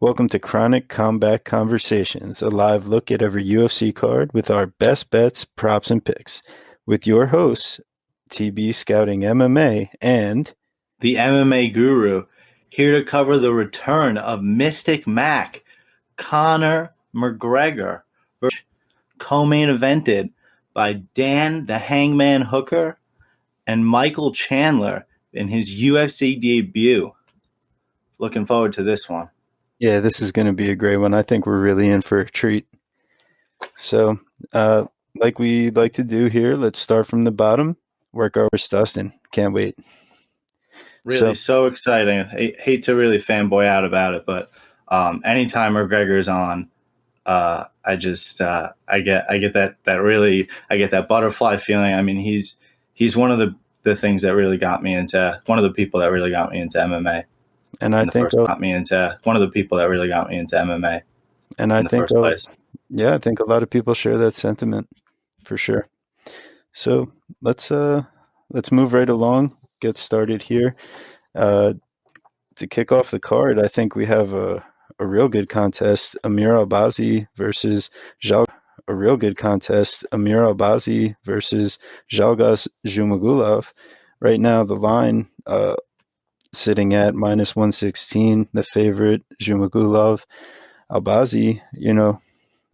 Welcome to Chronic Combat Conversations, a live look at every UFC card with our best bets, props, and picks. With your hosts, TB Scouting MMA and the MMA Guru, here to cover the return of Mystic Mac, Conor McGregor, co-main evented by Dan the Hangman Hooker and Michael Chandler in his UFC debut. Looking forward to this one. Yeah, this is going to be a great one. I think we're really in for a treat. So, like we like to do here, let's start from the bottom, work our way to Dustin. Can't wait. Really, so exciting. I hate to really fanboy out about it, but anytime McGregor's on, I get that butterfly feeling. I mean, he's one of the things that really got me into, one of the people that really got me into MMA. And I think got me into one of the people that really got me into MMA. And I think, yeah, I think a lot of people share that sentiment for sure. So let's move right along, get started here. To kick off the card, I think we have a real good contest, Amir Albazi versus a real good contest, Amir Albazi versus Zhalgas Zhumagulov. Right now, the line sitting at minus 116, the favorite, Zhumagulov. Albazi,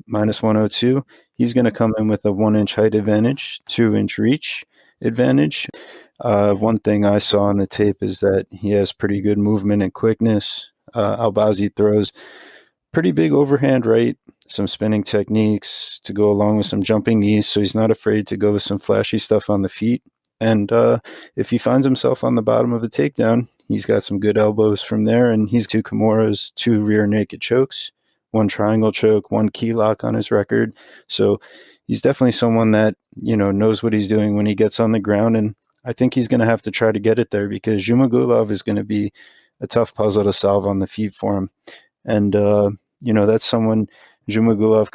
minus 102. He's going to come in with a 1-inch height advantage, 2-inch reach advantage. One thing I saw on the tape is that he has pretty good movement and quickness. Albazi throws pretty big overhand right, some spinning techniques to go along with some jumping knees, so he's not afraid to go with some flashy stuff on the feet. And if he finds himself on the bottom of a takedown, he's got some good elbows from there, and he's 2 Kimuras, 2 rear naked chokes, 1 triangle choke, 1 key lock on his record. So he's definitely someone that, knows what he's doing when he gets on the ground. And I think he's going to have to try to get it there because Zhumagulov is going to be a tough puzzle to solve on the feet for him. And, that's someone Zhumagulov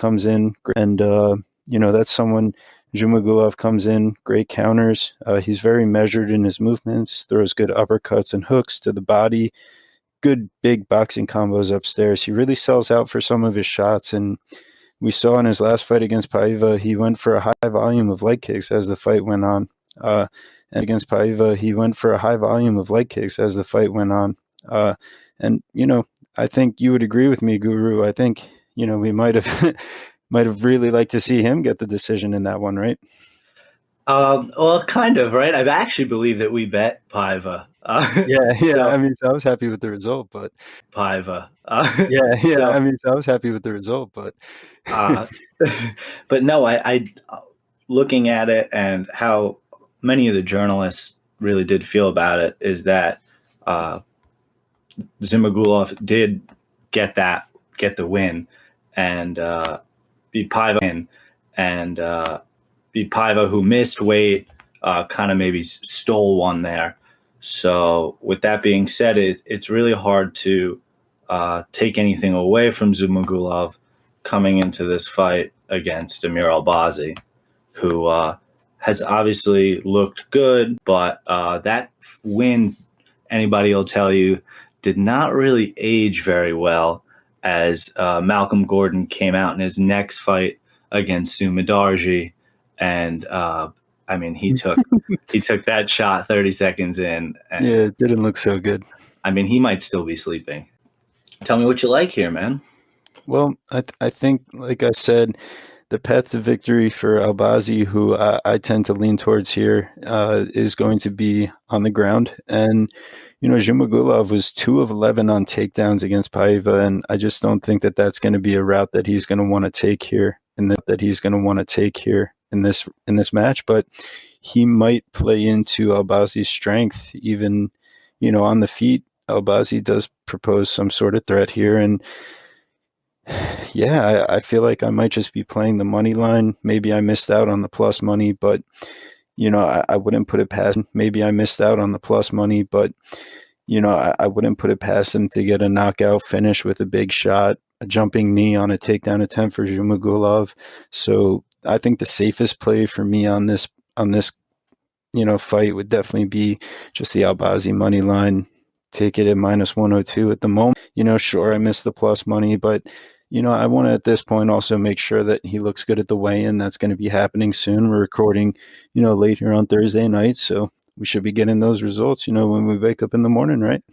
comes in great counters. He's very measured in his movements, throws good uppercuts and hooks to the body, good big boxing combos upstairs. He really sells out for some of his shots, and we saw in his last fight against Paiva, he went for a high volume of leg kicks as the fight went on. And I think you would agree with me, Guru. I think, we might have really liked to see him get the decision in that one, right? Well, kind of, right? I actually believe that we bet Paiva. So I was happy with the result, but Paiva. I was happy with the result, but but no, I looking at it and how many of the journalists really did feel about it is that Zhumagulov did get the win and beat Paiva beat Paiva, who missed weight, kind of maybe stole one there. So with that being said, it's really hard to take anything away from Zhumagulov coming into this fight against Amir Albazi, who has obviously looked good, but that win, anybody will tell you, did not really age very well as Malcolm Gordon came out in his next fight against Sumidarji. And he took that shot 30 seconds in. And, it didn't look so good. I mean, he might still be sleeping. Tell me what you like here, man. Well, I think, like I said, the path to victory for Albazi, who I tend to lean towards here, is going to be on the ground. And, Zhumagulov was 2 of 11 on takedowns against Paiva, and I just don't think that that's going to be a route that he's going to want to take here, in this match. But he might play into Albazi's strength, even, on the feet. Albazi does propose some sort of threat here, and yeah, I feel like I might just be playing the money line. Maybe I missed out on the plus money, but I wouldn't put it past him. I wouldn't put it past him to get a knockout finish with a big shot, a jumping knee on a takedown attempt for Zhumagulov. So I think the safest play for me on this fight would definitely be just the Albazi money line. take it at minus 102 at the moment. Sure, I missed the plus money, but I want to at this point also make sure that he looks good at the weigh-in. That's going to be happening soon. We're recording, later on Thursday night, so we should be getting those results, when we wake up in the morning, right?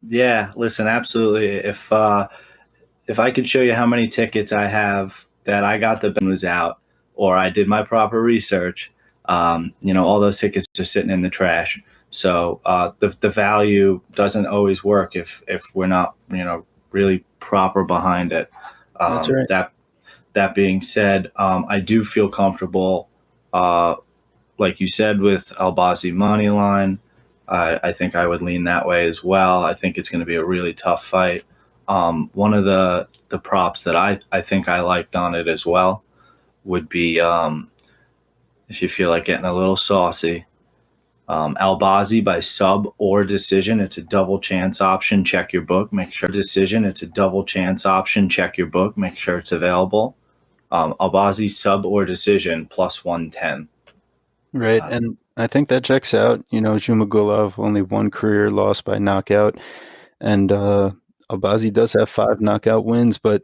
Yeah, listen, absolutely. If I could show you how many tickets I have that I got the was out, or I did my proper research, all those tickets are sitting in the trash. So the value doesn't always work if we're not really proper behind it. That's right. That being said, I do feel comfortable, like you said, with Albazi money line. I think I would lean that way as well. I think it's going to be a really tough fight. One of the props that I think I liked on it as well would be, if you feel like getting a little saucy, Albazi by sub or decision. It's a double chance option. Check your book. Make sure decision. It's a double chance option. Check your book. Make sure it's available. Albazi sub or decision plus 110. Right, and I think that checks out. Zhumagulov, only one career loss by knockout, and Albazi does have 5 knockout wins, but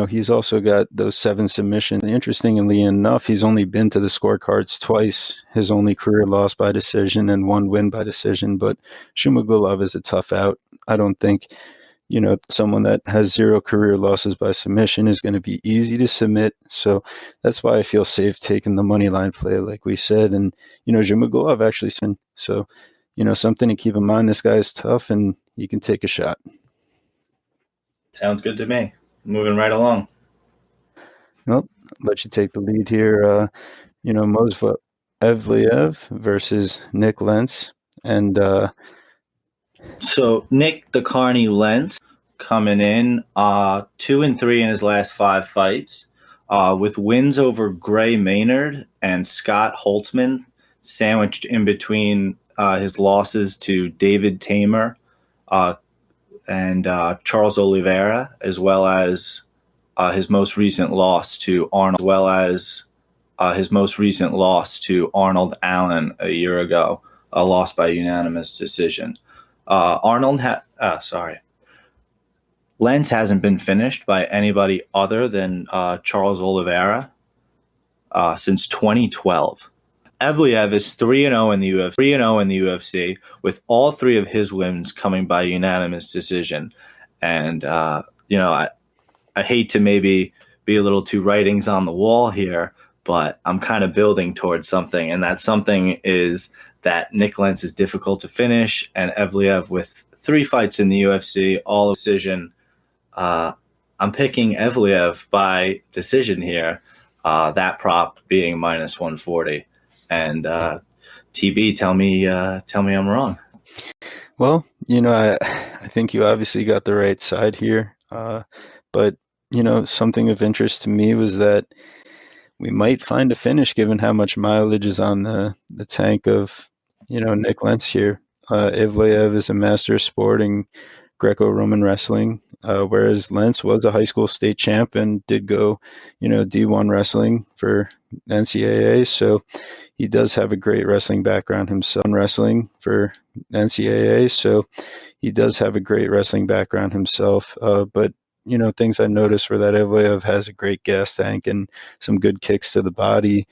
he's also got those 7 submissions. Interestingly enough, he's only been to the scorecards twice. His only career loss by decision and 1 win by decision. But Zhumagulov is a tough out. I don't think someone that has 0 career losses by submission is going to be easy to submit. So that's why I feel safe taking the money line play, like we said. And Zhumagulov actually, so something to keep in mind. This guy is tough, and he can take a shot. Sounds good to me. Moving right along. Well, let you take the lead here. Movsar Evloev versus Nick Lentz. And so Nick the Carney Lentz coming in 2-3 in his last 5 fights, with wins over Gray Maynard and Scott Holtzman, sandwiched in between his losses to David Tamer and Charles Oliveira, as well as his most recent loss to Arnold, Allen a year ago, a loss by unanimous decision. Lentz hasn't been finished by anybody other than Charles Oliveira since 2012. Evloev is 3-0 in the UFC, with all 3 of his wins coming by unanimous decision. And I hate to maybe be a little too writings on the wall here, but I'm kind of building towards something, and that something is that Nick Lentz is difficult to finish, and Evloev, with 3 fights in the UFC, all decision. I'm picking Evloev by decision here, that prop being minus 140. And TB, tell me I'm wrong. Well, I think you obviously got the right side here. But, something of interest to me was that we might find a finish given how much mileage is on the tank of, Nick Lentz here. Evloev is a master of sport in Greco-Roman wrestling, whereas Lentz was a high school state champ and did go, D1 wrestling for NCAA. So he does have a great wrestling background himself. But things I noticed were that Evloev has a great gas tank and some good kicks to the body.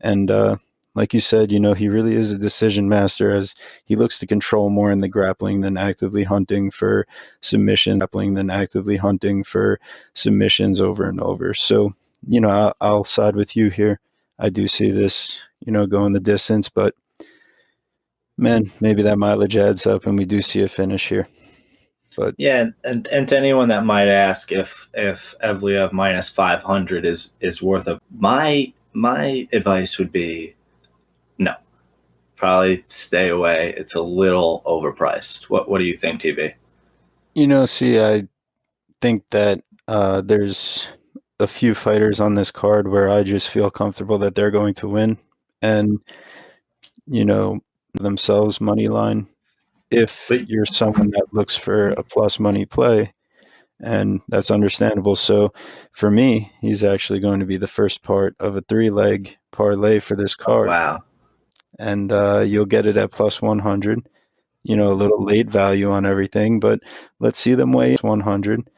And like you said, he really is a decision master, as he looks to control more in the grappling than actively hunting for submissions over and over. So, I'll side with you here. I do see this, going the distance, but man, maybe that mileage adds up and we do see a finish here. But yeah, and to anyone that might ask if Evloev minus 500 is worth it, my advice would be no. Probably stay away. It's a little overpriced. What do you think, TB? I think that there's a few fighters on this card where I just feel comfortable that they're going to win, and themselves money line. If you're someone that looks for a plus money play, and that's understandable. So for me, he's actually going to be the first part of a 3-leg parlay for this card. Wow. And you'll get it at plus 100. a little late value on everything, but let's see them weigh in 100.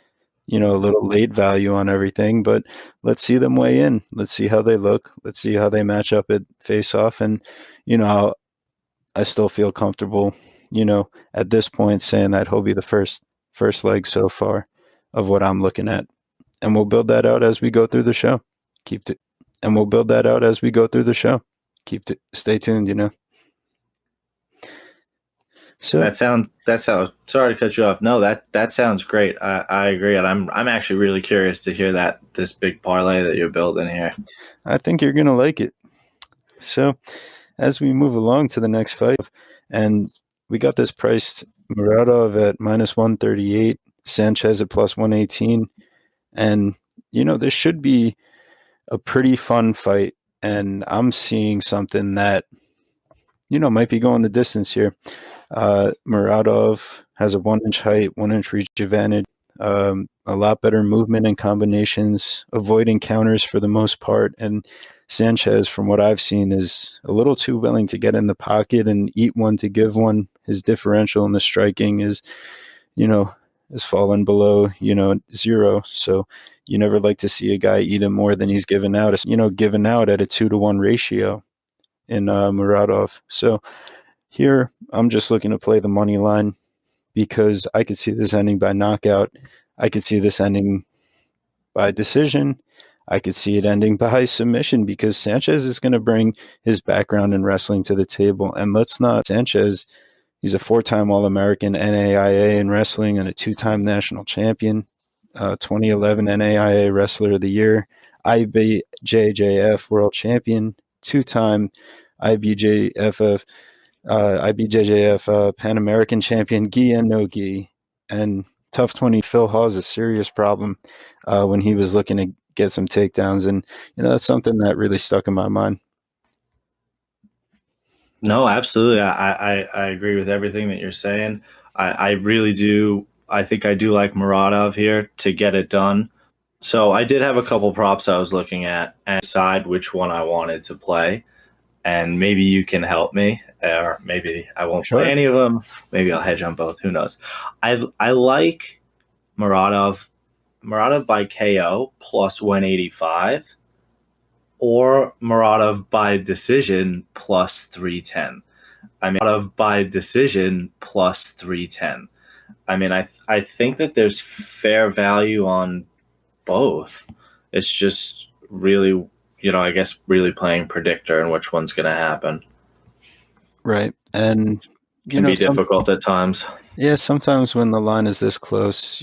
A little late value on everything, but let's see them weigh in. Let's see how they look. Let's see how they match up at face off. And, I still feel comfortable, at this point saying that he'll be the first leg so far of what I'm looking at. And we'll build that out as we go through the show. Stay tuned. So that sounds sorry to cut you off. No, that sounds great. I agree. And I'm actually really curious to hear this big parlay that you're building here. I think you're gonna like it. So as we move along to the next fight, and we got this priced Muradov at -138, Sanchez at +118. And, this should be a pretty fun fight. And I'm seeing something that, might be going the distance here. Muradov has a 1-inch height, 1-inch reach advantage, a lot better movement and combinations, avoiding counters for the most part. And Sanchez, from what I've seen, is a little too willing to get in the pocket and eat one to give one. His differential in the striking is fallen below, 0. So you never like to see a guy eat him more than he's given out, given out at a 2-to-1 ratio in Muradov. So here, I'm just looking to play the money line because I could see this ending by knockout. I could see this ending by decision. I could see it ending by submission because Sanchez is going to bring his background in wrestling to the table. And Sanchez, he's a 4-time All-American NAIA in wrestling and a 2-time national champion, 2011 NAIA Wrestler of the Year, IBJJF World Champion, 2-time IBJJF Pan American Champion, gi and no gi. And Tough 20 Phil Hawes a serious problem when he was looking to get some takedowns. And, that's something that really stuck in my mind. No, absolutely. I agree with everything that you're saying. I really do. I think I do like Muradov here to get it done. So I did have a couple props I was looking at and decide which one I wanted to play. And maybe you can help me, or maybe I won't play any of them. Maybe I'll hedge on both. Who knows? I like Muradov by KO +185, or Muradov by decision +310. Muradov by decision +310. I think that there's fair value on both. It's just really, I guess really playing predictor and which one's going to happen. Right. And can be difficult at times. Yeah, sometimes when the line is this close,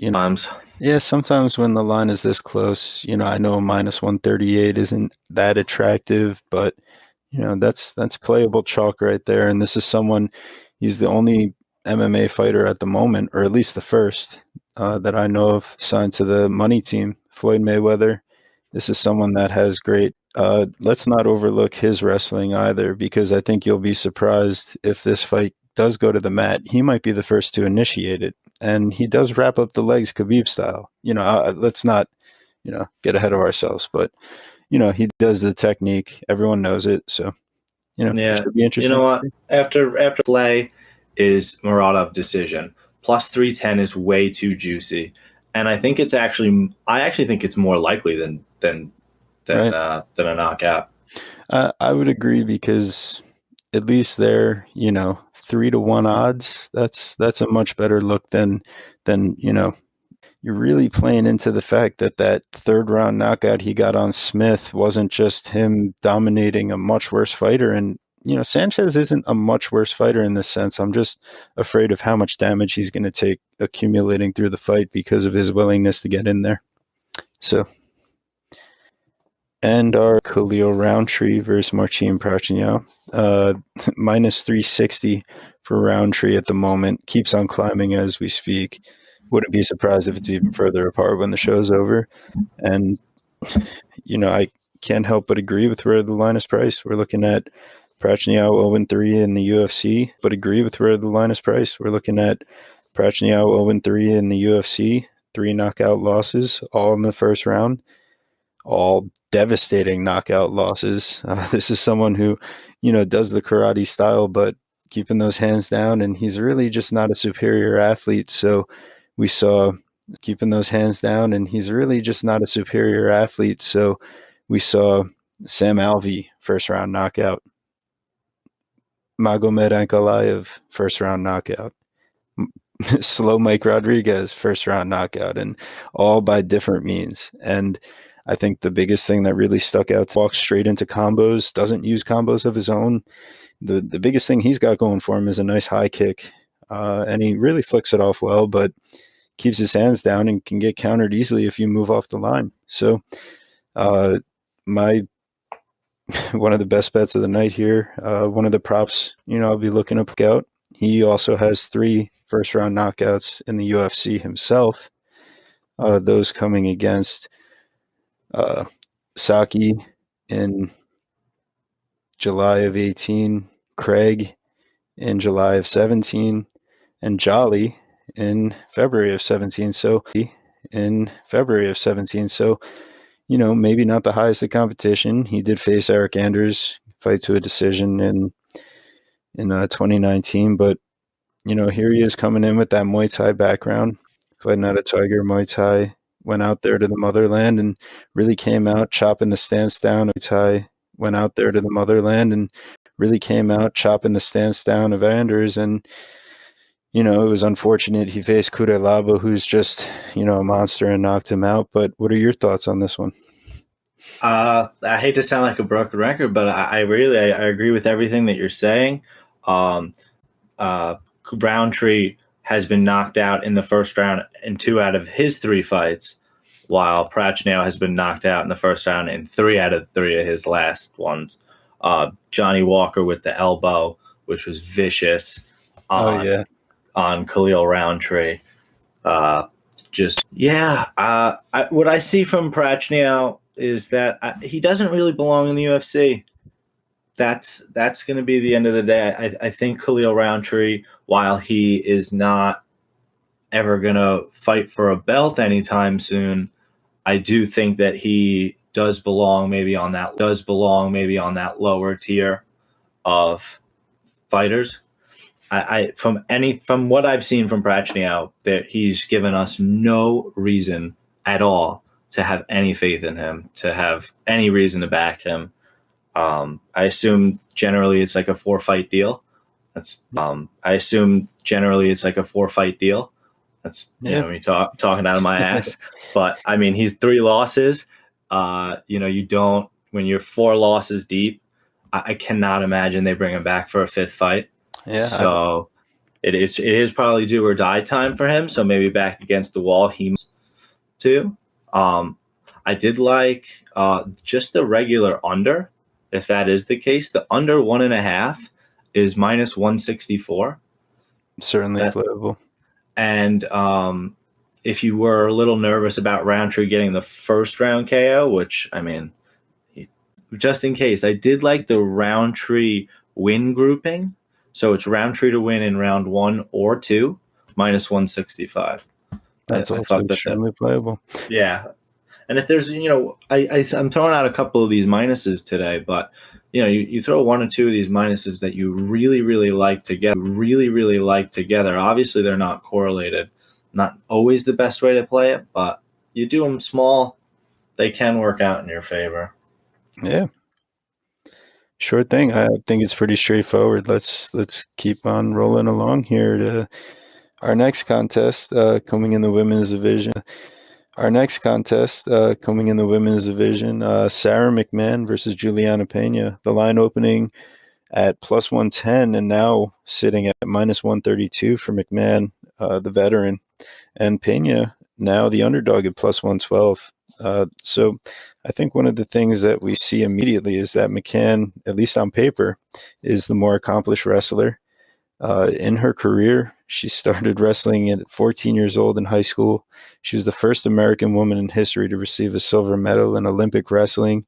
sometimes when the line is this close, I know -138 isn't that attractive, but that's playable chalk right there. And this is someone, he's the only MMA fighter at the moment, or at least the first that I know of, signed to the money team, Floyd Mayweather. This is someone that has great. Let's not overlook his wrestling either, because I think you'll be surprised if this fight does go to the mat. He might be the first to initiate it, and he does wrap up the legs Khabib style. Let's not, get ahead of ourselves, but he does the technique. Everyone knows it, so it should be interesting. You know what? After play is Muradov decision. +310 is way too juicy, and I think it's actually think it's more likely than a knockout. I would agree, because at least they're 3-to-1 odds. That's a much better look than you're really playing into the fact that third round knockout he got on Smith wasn't just him dominating a much worse fighter. And Sanchez isn't a much worse fighter in this sense. I'm just afraid of how much damage he's going to take accumulating through the fight because of his willingness to get in there. So. And our Khalil Roundtree versus Marcin Prachnio, -360 for Roundtree at the moment. Keeps on climbing as we speak. Wouldn't be surprised if it's even further apart when the show's over. And, I can't help but agree with where the line is priced. We're looking at Prachnio 0-3 in the UFC, but agree with where the line is priced. We're looking at Prachnio 0-3 in the UFC, 3 knockout losses, all in the first round. All devastating knockout losses. This is someone who, does the karate style, but keeping those hands down, and he's really just not a superior athlete. So we saw keeping those hands down, and he's really just not a superior athlete. So we saw Sam Alvey, first round knockout. Magomed Ankalaev, first round knockout. Slow Mike Rodriguez, first round knockout, and all by different means. And I think the biggest thing that really stuck out, walks straight into combos, doesn't use combos of his own. The biggest thing he's got going for him is a nice high kick, and he really flicks it off well, but keeps his hands down and can get countered easily if you move off the line. So my one of the best bets of the night here, one of the props, I'll be looking to pick out. He also has 3 first-round knockouts in the UFC himself. Those coming against Saki in July of 18, Craig in July of 17, and Jolly in February of 17. So maybe not the highest of competition. He did face Eric Anders, fight to a decision in 2019, but here he is coming in with that Muay Thai background, fighting out of Tiger Muay Thai, went out there to the motherland and really came out chopping the stance down. Muay Thai went out there to the motherland and really came out chopping the stance down of Anders. And, it was unfortunate he faced Kudelaba, who's just, a monster, and knocked him out. But what are your thoughts on this one? I hate to sound like a broken record, but I agree with everything that you're saying. Roundtree has been knocked out in the first round in 2 out of his 3 fights, while Prachnio has been knocked out in the first round in 3 out of 3 of his last ones. Johnny Walker with the elbow, which was vicious on Khalil Roundtree. What I see from Prachnio is that he doesn't really belong in the UFC. That's going to be the end of the day. I think Khalil Roundtree, while he is not ever going to fight for a belt anytime soon, I do think that he does belong maybe on that lower tier of fighters. From what I've seen from Prachnio, that he's given us no reason at all to have any faith in him, to have any reason to back him. I assume generally it's like a 4-fight deal. That's me talking out of my ass. But I mean, he's 3 losses. You don't, when you're 4 losses deep, I cannot imagine they bring him back for a 5th fight. Yeah. So it is probably do or die time for him. So maybe back against the wall, he must too. I did like just the regular under. If that is the case, the under 1.5 is minus 164. Certainly playable. And if you were a little nervous about Roundtree getting the first round KO, which, I mean, just in case, I did like the Roundtree win grouping. So it's Roundtree to win in round 1 or 2, minus 165. That's also extremely playable. Yeah. And if there's, I'm throwing out a couple of these minuses today, but, you throw 1 or 2 of these minuses that you really, really like together. Obviously, they're not correlated. Not always the best way to play it, but you do them small, they can work out in your favor. Yeah. Sure thing. I think it's pretty straightforward. Let's keep on rolling along here to our next contest coming in the women's division. Sarah McMahon versus Juliana Pena. The line opening at plus 110 and now sitting at minus 132 for McMahon, the veteran, and Pena now the underdog at plus 112. So I think one of the things that we see immediately is that McCann, at least on paper, is the more accomplished wrestler. In her career, she started wrestling at 14 years old in high school. She was the first American woman in history to receive a silver medal in Olympic wrestling.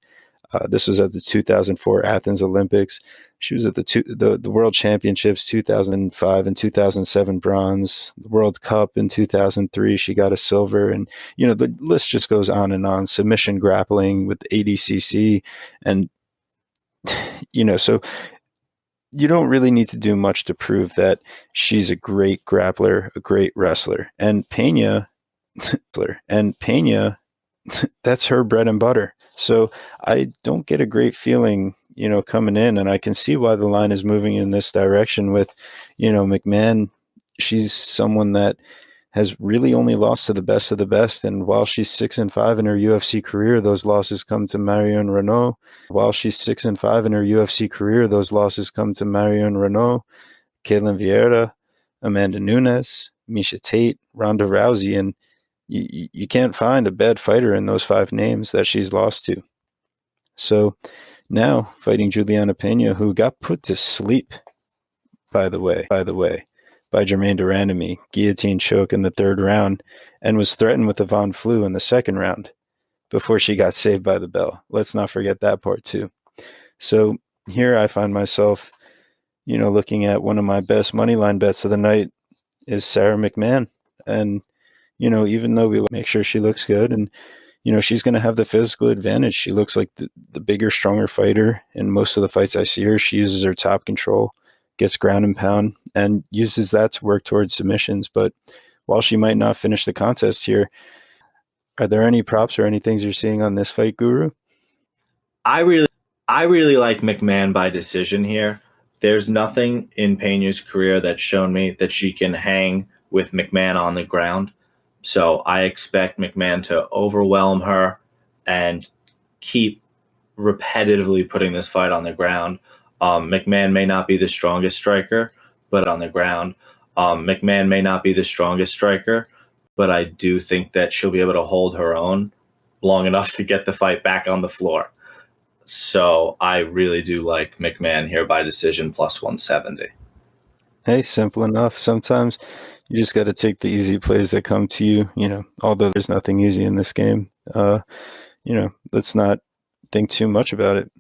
This was at the 2004 Athens Olympics. She was at the World Championships 2005 and 2007 bronze. The World Cup in 2003, she got a silver. And, the list just goes on and on. Submission grappling with ADCC. And, so you don't really need to do much to prove that she's a great grappler, a great wrestler. And Pena, that's her bread and butter. So I don't get a great feeling, coming in, and I can see why the line is moving in this direction with, McMahon. She's someone that has really only lost to the best of the best. And while she's 6-5 in her UFC career, those losses come to Marion Renault. While she's 6-5 in her UFC career, those losses come to Marion Renault, Caitlin Vieira, Amanda Nunes, Misha Tate, Ronda Rousey, and you can't find a bad fighter in those 5 names that she's lost to. So now fighting Juliana Pena, who got put to sleep, by the way, by Germaine de Randamie, guillotine choke in the 3rd round, and was threatened with a Von Flue in the 2nd round before she got saved by the bell. Let's not forget that part too. So here I find myself, looking at one of my best money line bets of the night is Sarah McMahon. And, even though we make sure she looks good and, she's going to have the physical advantage. She looks like the bigger, stronger fighter. In most of the fights I see her, she uses her top control, gets ground and pound, and uses that to work towards submissions. But while she might not finish the contest here, are there any props or any things you're seeing on this fight, Guru? I really like McMahon by decision here. There's nothing in Pena's career that's shown me that she can hang with McMahon on the ground. So I expect McMahon to overwhelm her and keep repetitively putting this fight on the ground. McMahon may not be the strongest striker, but on the ground. McMahon may not be the strongest striker, but I do think that she'll be able to hold her own long enough to get the fight back on the floor. So I really do like McMahon here by decision plus 170. Hey, simple enough. Sometimes you just got to take the easy plays that come to you, although there's nothing easy in this game. Let's not think too much about it.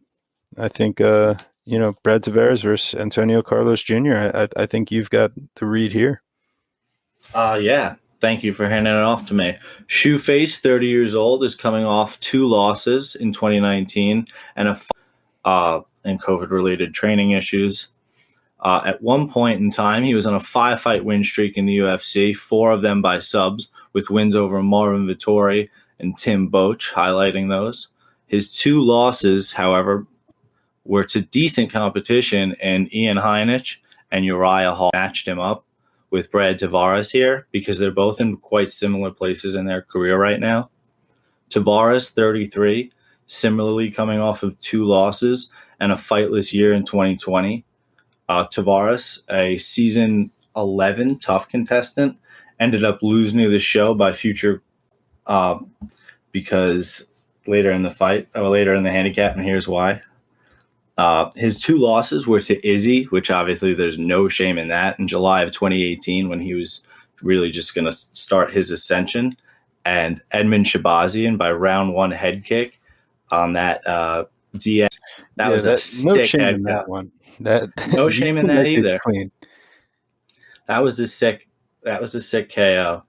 I think, Brad Tavares versus Antonio Carlos Jr., I think you've got the read here. Yeah. Thank you for handing it off to me. Shoeface, 30 years old, is coming off 2 losses in 2019 and and COVID-related training issues. At one point in time, he was on a 5-fight win streak in the UFC, 4 of them by subs, with wins over Marvin Vettori and Tim Boetsch, highlighting those. His 2 losses, however, were to decent competition, and Ian Heinisch and Uriah Hall matched him up with Brad Tavares here because they're both in quite similar places in their career right now. Tavares, 33, similarly coming off of 2 losses and a fightless year in 2020. Tavares, a season 11 tough contestant, ended up losing to the show by future because later in the handicap, and here's why. His 2 losses were to Izzy, which obviously there's no shame in that, in July of 2018 when he was really just going to start his ascension, and Edmund Shabazian by round 1 head kick on that DX. That was a sick head that one. No shame in that either. Clean. That was a sick KO.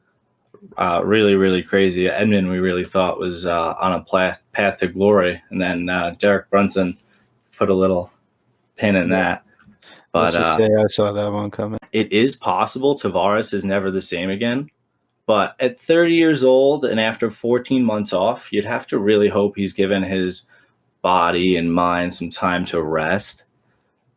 Really, really crazy. Edmund, we really thought was on a path to glory, and then Derek Brunson put a little pin in that. But let's just say I saw that one coming. It is possible Tavares is never the same again. But at 30 years old and after 14 months off, you'd have to really hope he's given his body and mind some time to rest.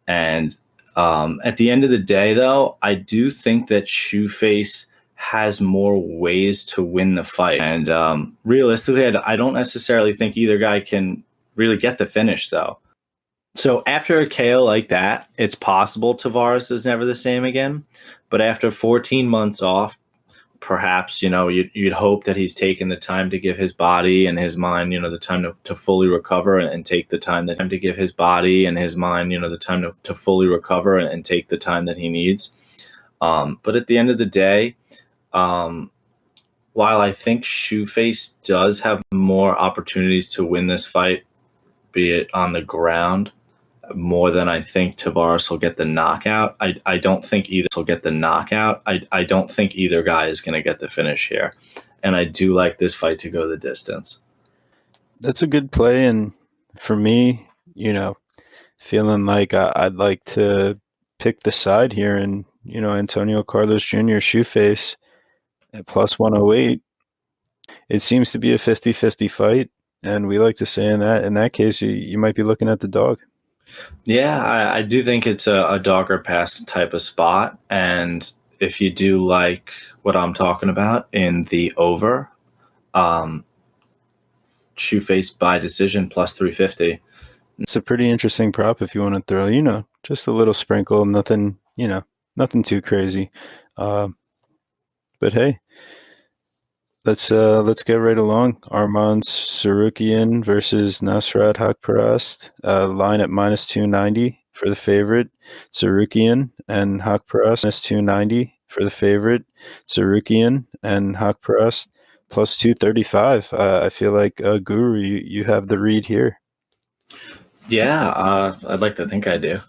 And at the end of the day, though, I do think that Shoeface has more ways to win the fight. And realistically, I don't necessarily think either guy can really get the finish, though. So after a KO like that, it's possible Tavares is never the same again. But after 14 months off, perhaps, you'd hope that he's taken the time to give his body and his mind, the time to fully recover and take the time to give his body and his mind, the time to fully recover and take the time that he needs. But at the end of the day, while I think Shoeface does have more opportunities to win this fight, be it on the ground, more than I think Tavares will get the knockout. I don't think either will get the knockout. I don't think either guy is going to get the finish here. And I do like this fight to go the distance. That's a good play. And for me, feeling like I'd like to pick the side here, and Antonio Carlos Jr. Shoeface at plus 108. It seems to be a 50-50 fight, and we like to say in that case you might be looking at the dog. Yeah, I do think it's a dog or pass type of spot, and if you do like what I'm talking about in the over, Shoeface by decision plus 350. It's a pretty interesting prop if you want to throw, just a little sprinkle, nothing too crazy. But hey, let's get right along. Arman Tsarukyan versus Nasrat Haqparast. Line at minus 290 for the favorite, Tsarukyan, and Haqparast minus 290 for the favorite, Tsarukyan, and Haqparast plus 235. I feel like Guru, you have the read here. Yeah, I'd like to think I do.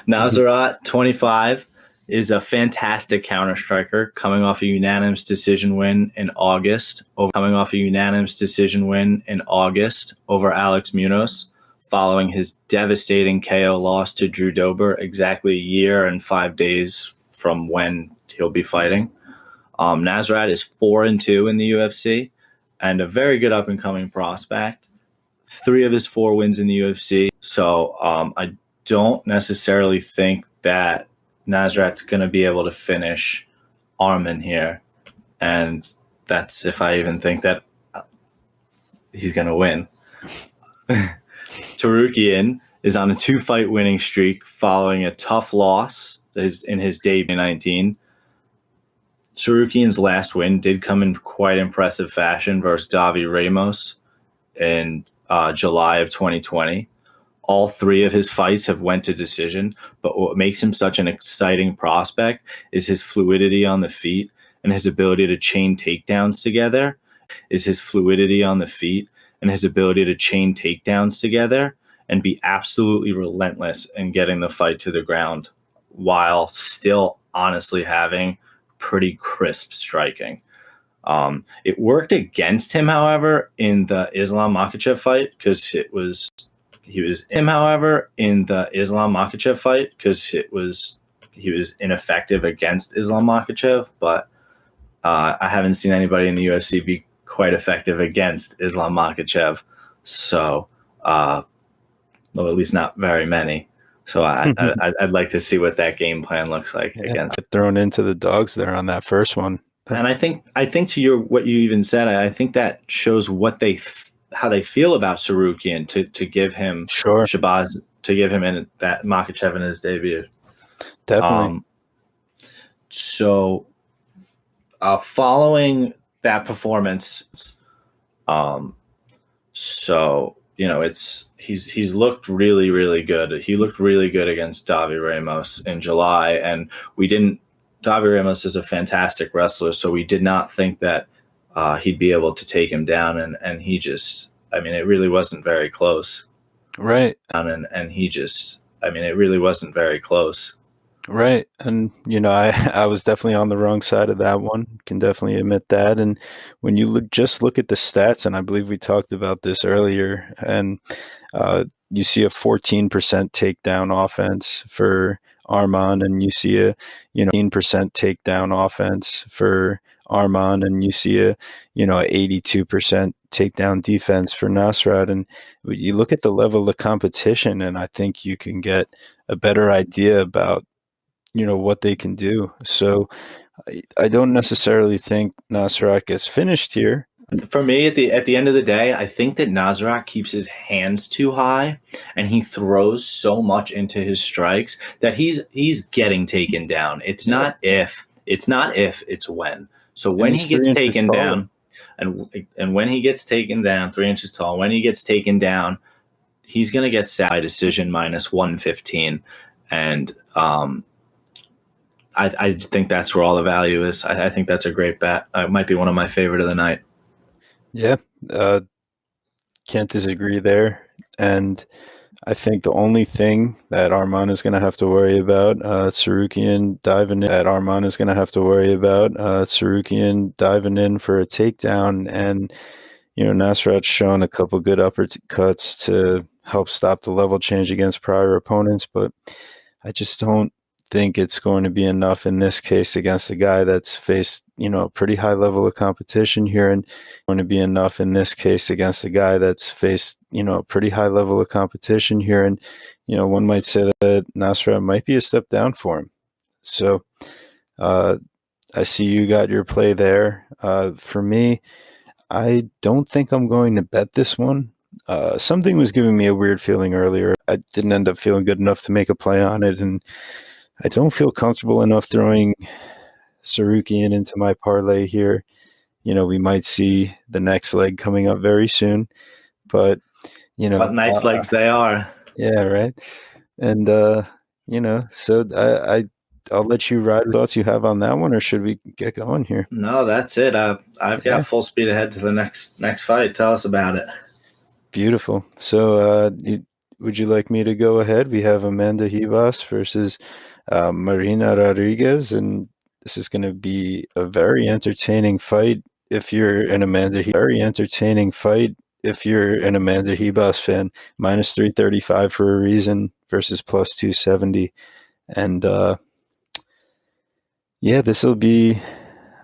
Nasrat, 25, is a fantastic counter striker, coming off a unanimous decision win in August. Over Alex Munoz, following his devastating KO loss to Drew Dober exactly a year and 5 days from when he'll be fighting. Nasrat is 4-2 in the UFC and a very good up-and-coming prospect. 3 of his 4 wins in the UFC. So I don't necessarily think that Nasrat's going to be able to finish Arman here. And that's if I even think that he's going to win. Tsarukyan is on a 2-fight winning streak following a tough loss in his debut in 2019. Tsarukyan's last win did come in quite impressive fashion versus Davi Ramos in July of 2020. All 3 of his fights have went to decision, but what makes him such an exciting prospect is his fluidity on the feet and his ability to chain takedowns together. And be absolutely relentless in getting the fight to the ground while still honestly having pretty crisp striking. It worked against him, however, in the Islam Makhachev fight because he was ineffective against Islam Makhachev, but I haven't seen anybody in the UFC be quite effective against Islam Makhachev. So, well, at least not very many. So I'd like to see what that game plan looks like against. Thrown into the dogs there on that first one. And I think to what you even said, I think that shows how they feel about Tsarukyan to give him Shabazz, to give him in that Makhachev in his debut. Definitely. Following that performance, he's looked really, really good. He looked really good against Davi Ramos in July, and Davi Ramos is a fantastic wrestler, so we did not think that he'd be able to take him down, and he just, it really wasn't very close. Right. And he just, it really wasn't very close. Right. And, I was definitely on the wrong side of that one. Can definitely admit that. And when you just look at the stats, and I believe we talked about this earlier, and you see a 14% takedown offense for Arman, and you see a 18% takedown offense for Arman, and you see a 82% takedown defense for Nasrat. And you look at the level of competition, and I think you can get a better idea about what they can do. So I don't necessarily think Nasrat gets finished here. For me, at the end of the day, I think that Nasrat keeps his hands too high, and he throws so much into his strikes that he's getting taken down. It's not if, it's when. So when he gets taken down, and when he gets taken down, 3 inches tall, when he gets taken down, he's going to get set by decision minus 115. And I think that's where all the value is. I think that's a great bet. It might be one of my favorite of the night. Yeah, can't disagree there. And I think the only thing that Arman is going to have to worry about, Tsarukyan diving in for a takedown. And, Nasrat's shown a couple good uppercuts to help stop the level change against prior opponents, but I just don't think it's going to be enough in this case against a guy that's faced, a pretty high level of competition here, and going to be enough in this case against a guy that's faced, a pretty high level of competition here, and one might say that Nasrat might be a step down for him. So I see you got your play there. For me, I don't think I'm going to bet this one. Something was giving me a weird feeling earlier. I didn't end up feeling good enough to make a play on it, and I don't feel comfortable enough throwing Tsarukyan into my parlay here. We might see the next leg coming up very soon, but what nice legs they are. Yeah, right. And so I'll let you ride with thoughts you have on that one, or should we get going here? No, that's it. I've got full speed ahead to the next fight. Tell us about it. Beautiful. So would you like me to go ahead? We have Amanda Ribas versus Marina Rodriguez, and this is going to be a very entertaining fight if you're an Amanda Ribas fan. Minus 335 for a reason versus plus 270. And this will be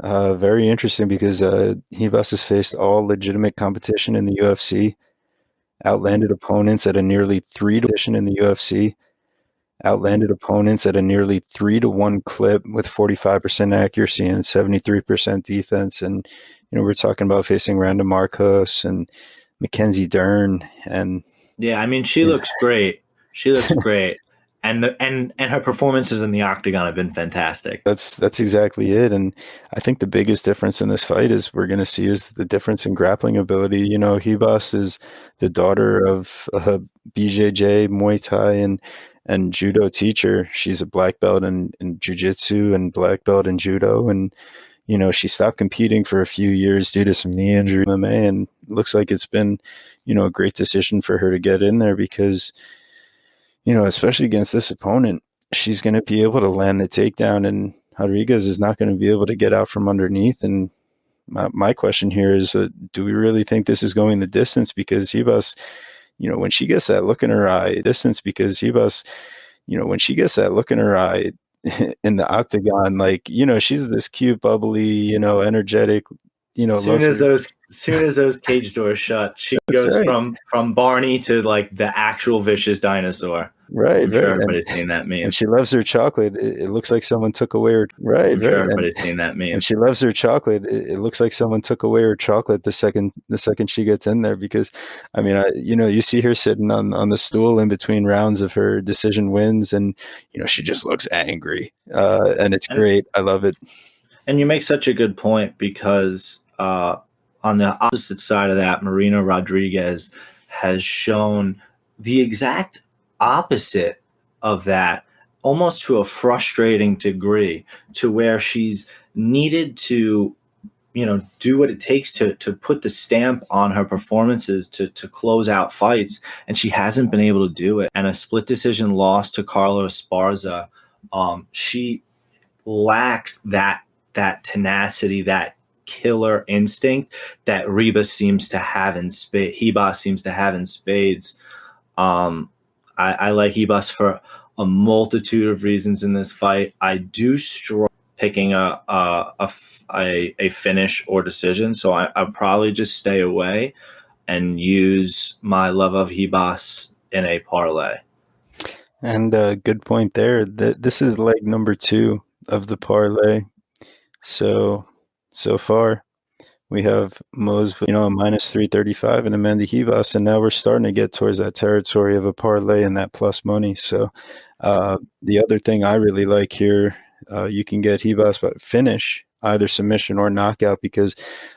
very interesting because Ribas has faced all legitimate competition in the UFC, outlanded opponents at a nearly 3 to 1 clip with 45% accuracy and 73% defense. And we're talking about facing Randa Marcos and Mackenzie Dern, and she looks great. She looks great. And her performances in the octagon have been fantastic. That's exactly it. And I think the biggest difference in this fight is we're going to see is the difference in grappling ability. Ribas is the daughter of a BJJ, Muay Thai, and judo teacher. She's a black belt in jiu-jitsu and black belt in judo. And, she stopped competing for a few years due to some knee injury in MMA, and it looks like it's been, a great decision for her to get in there because, especially against this opponent, she's going to be able to land the takedown, and Rodriguez is not going to be able to get out from underneath. And my question here is, do we really think this is going the distance? Because Ribas, when she gets that look in her eye, in the octagon, she's this cute, bubbly, energetic, soon as those cage doors shut, she goes right from Barney to the actual vicious dinosaur. Right, I'm sure everybody's seen that meme. And she loves her chocolate. It looks like someone took away her. Right, I'm sure everybody's seen that meme. And she loves her chocolate. It looks like someone took away her chocolate the second she gets in there, because, you see her sitting on the stool in between rounds of her decision wins, and she just looks angry, and it's great. I love it. And you make such a good point because on the opposite side of that, Marina Rodriguez has shown the exact opposite of that, almost to a frustrating degree, to where she's needed to, do what it takes to put the stamp on her performances to close out fights, and she hasn't been able to do it. And a split decision loss to Carla Esparza, she lacks that tenacity, that killer instinct that Ribas seems to have in spades. I like Ribas for a multitude of reasons in this fight. I do struggle picking a finish or decision, so I'll probably just stay away and use my love of Ribas in a parlay. And good point there. This is leg number 2 of the parlay. So far, we have Mose, minus 335 and Amanda Ribas, and now we're starting to get towards that territory of a parlay and that plus money. So the other thing I really like here, you can get Ribas but finish, either submission or knockout, because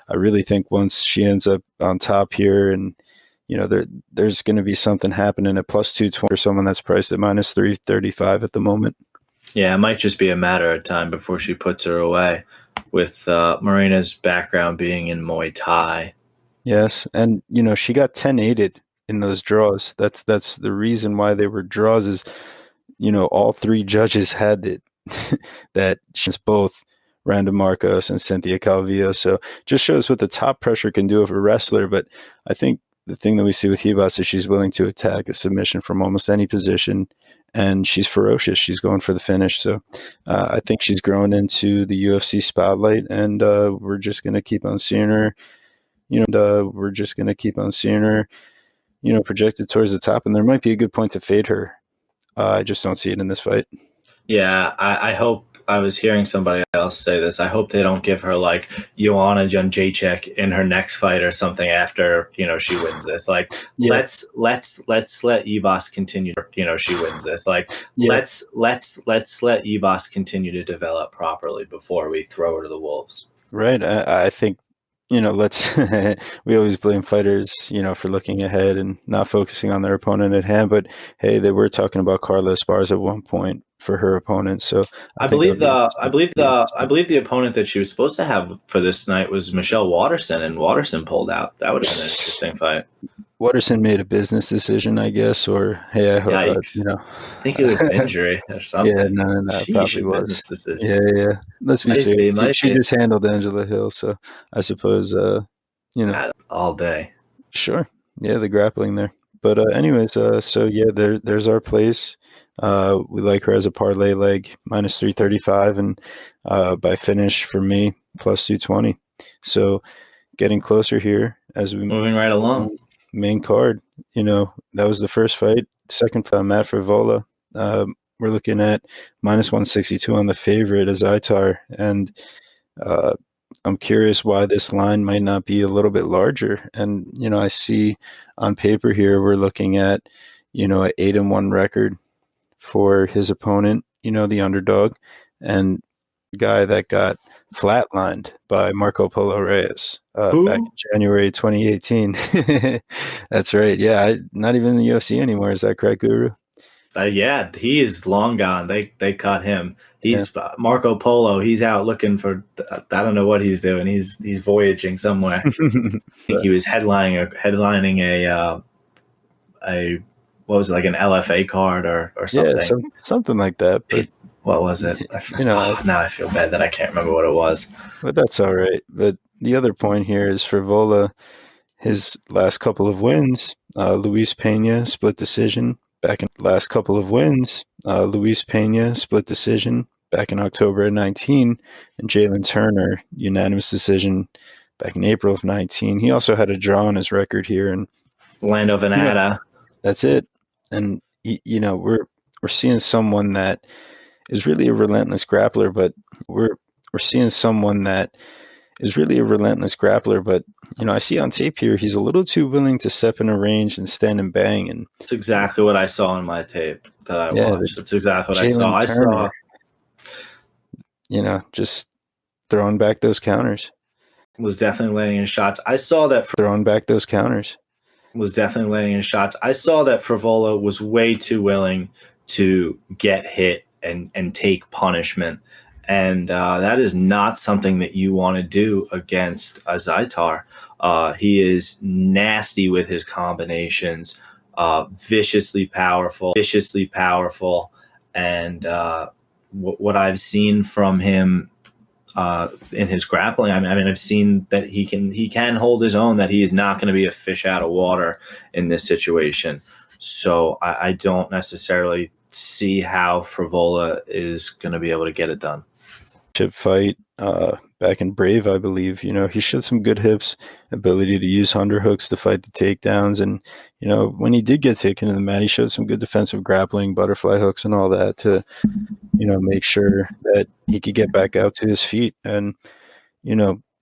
I really think once she ends up on top here, and there's going to be something happening at plus 220 for someone that's priced at minus 335 at the moment. Yeah, it might just be a matter of time before she puts her away, with Marina's background being in Muay Thai. Yes, and she got 10-8'd in those draws. That's the reason why they were draws, is all 3 judges had it that she's both Randa Marcos and Cynthia Calvillo. So just shows what the top pressure can do of a wrestler. But I think the thing that we see with Hibas is she's willing to attack a submission from almost any position, and she's ferocious. She's going for the finish. So I think she's grown into the UFC spotlight, and we're just going to keep on seeing her. Projected towards the top, and there might be a good point to fade her. I just don't see it in this fight. Yeah, I hope. I was hearing somebody else say this. I hope they don't give her like Joanna Jędrzejczyk in her next fight or something after she wins this. Like let's let Ibas continue. She wins this. Like let's let Ibas continue to develop properly before we throw her to the wolves. Right. I think let's we always blame fighters, for looking ahead and not focusing on their opponent at hand. But hey, they were talking about Carla Esparza at one point for her opponent. So I believe the opponent that she was supposed to have for this night was Michelle Waterson, and Waterson pulled out. That would have been an interesting fight. Waterson made a business decision, I guess, or hey, I hope I think it was an injury or something. Yeah, no, probably was. Business decision. Yeah. Let's be serious. She just handled Angela Hill, so I suppose all day. Sure. Yeah, the grappling there. But anyways, so yeah, there's our place. We like her as a parlay leg, minus 335, and by finish for me, plus 220. So getting closer here as we moving right along. Main card, that was the first fight. Second fight, Matt Frevola. We're looking at minus 162 on the favorite as Itar, and I'm curious why this line might not be a little bit larger. And I see on paper here we're looking at an 8-1 record for his opponent, the underdog, and the guy that got flatlined by Marco Polo Reyes back in January 2018. That's right. Yeah, not even in the UFC anymore. Is that correct, Guru? Yeah, he is long gone. They cut him. He's Marco Polo. He's out looking for. I don't know what he's doing. He's voyaging somewhere. I think he was headlining a what was it, like an LFA card or something? Yeah, something like that. But what was it? Now I feel bad that I can't remember what it was. But that's all right. But the other point here is Frevola, his last couple of wins, Luis Pena split decision back in October of 19, and Jalen Turner unanimous decision back in April of 19. He also had a draw on his record here in Lando Venata. That's it. And we're seeing someone that is really a relentless grappler, but I see on tape here he's a little too willing to step in a range and stand and bang. And that's exactly what I saw in my tape that I watched. That's exactly what I saw. Just throwing back those counters. Was definitely laying in shots. I saw that throwing back those counters. Was definitely laying in shots. I saw that Frevola was way too willing to get hit and take punishment. And that is not something that you want to do against Zaitar. He is nasty with his combinations, viciously powerful. And what I've seen from him in his grappling, I mean, I've seen that he can hold his own, that he is not going to be a fish out of water in this situation. So I don't necessarily see how Frevola is going to be able to get it done. Fight back in Brave, I believe. He showed some good hips, ability to use underhooks to fight the takedowns, and when he did get taken to the mat, he showed some good defensive grappling, butterfly hooks, and all that to make sure that he could get back out to his feet. And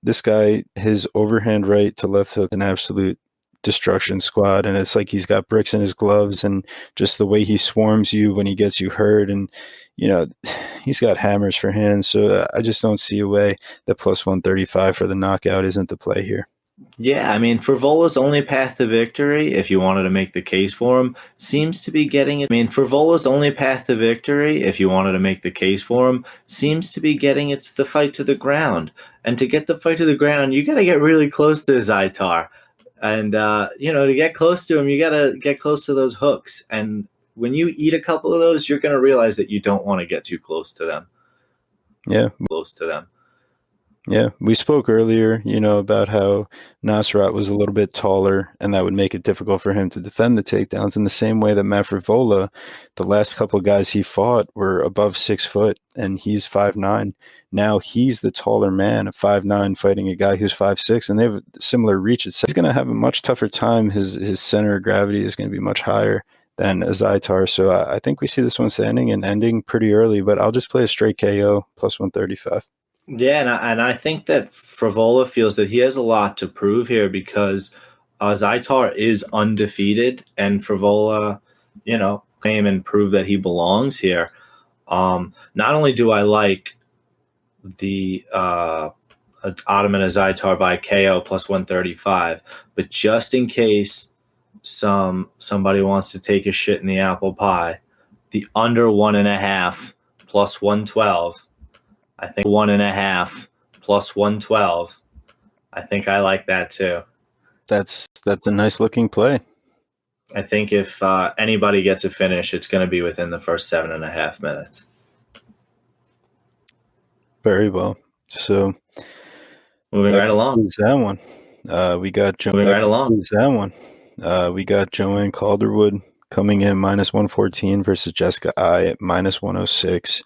this guy, his overhand right to left hook, an absolute destruction squad, and it's like he's got bricks in his gloves, and just the way he swarms you when he gets you hurt, and he's got hammers for hands. So I just don't see a way that plus 135 for the knockout isn't the play here. Yeah, I mean, Frevola's only path to victory, if you wanted to make the case for him, seems to be getting it. Frevola's only path to victory, if you wanted to make the case for him, seems to be getting it to the fight to the ground. And to get the fight to the ground, you got to get really close to Zaitar. And, to get close to him, you got to get close to those hooks. And when you eat a couple of those, you're going to realize that you don't want to get too close to them. Yeah. Close to them. Yeah, we spoke earlier, about how Nasrat was a little bit taller, and that would make it difficult for him to defend the takedowns. In the same way that Matt Frevola, the last couple of guys he fought were above 6 foot, and he's 5'9". Now he's the taller man, a 5'9", fighting a guy who's 5'6", and they have similar reach. He's going to have a much tougher time. His center of gravity is going to be much higher than Azaitar. So I think we see this one standing and ending pretty early, but I'll just play a straight KO plus 135. Yeah, and I think that Frevola feels that he has a lot to prove here because Zaitar is undefeated, and Frevola, came and prove that he belongs here. Not only do I like the Ottoman Zaitar by KO plus 135, but just in case somebody wants to take a shit in the apple pie, the under 1.5 plus 112. I think 1.5 plus 112. I think I like that too. That's a nice looking play. I think if anybody gets a finish, it's going to be within the first 7.5 minutes. Very well. So moving right along. That one. We got moving right along. That one. We got Joanne Calderwood coming in minus 114 versus Jessica Eye at minus 106.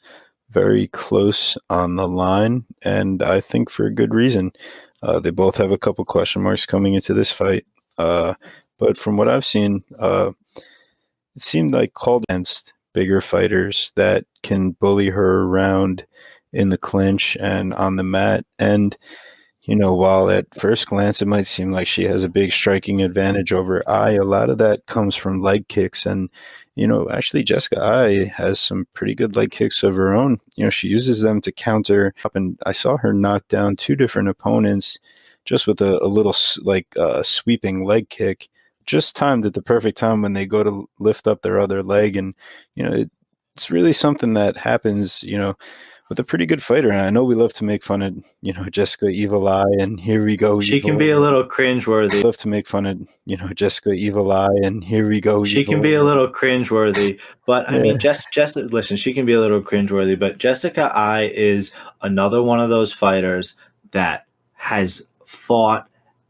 Very close on the line, and I think for a good reason. They both have a couple question marks coming into this fight. But from what I've seen, it seemed like called against bigger fighters that can bully her around in the clinch and on the mat. And, while at first glance it might seem like she has a big striking advantage over Eye, a lot of that comes from leg kicks. And, actually Jessica Eye has some pretty good leg kicks of her own. She uses them to counter. And I saw her knock down two different opponents just with a little sweeping leg kick, just timed at the perfect time when they go to lift up their other leg. And, it's really something that happens, with a pretty good fighter. And I know we love to make fun of, Jessica Evil Eye, and here we go. She can be a little cringeworthy. Love to make fun of, Jessica Evil Eye, and here we go. She can be a little cringeworthy, but I mean, listen, she can be a little cringeworthy, but Jessica Eye is another one of those fighters that has fought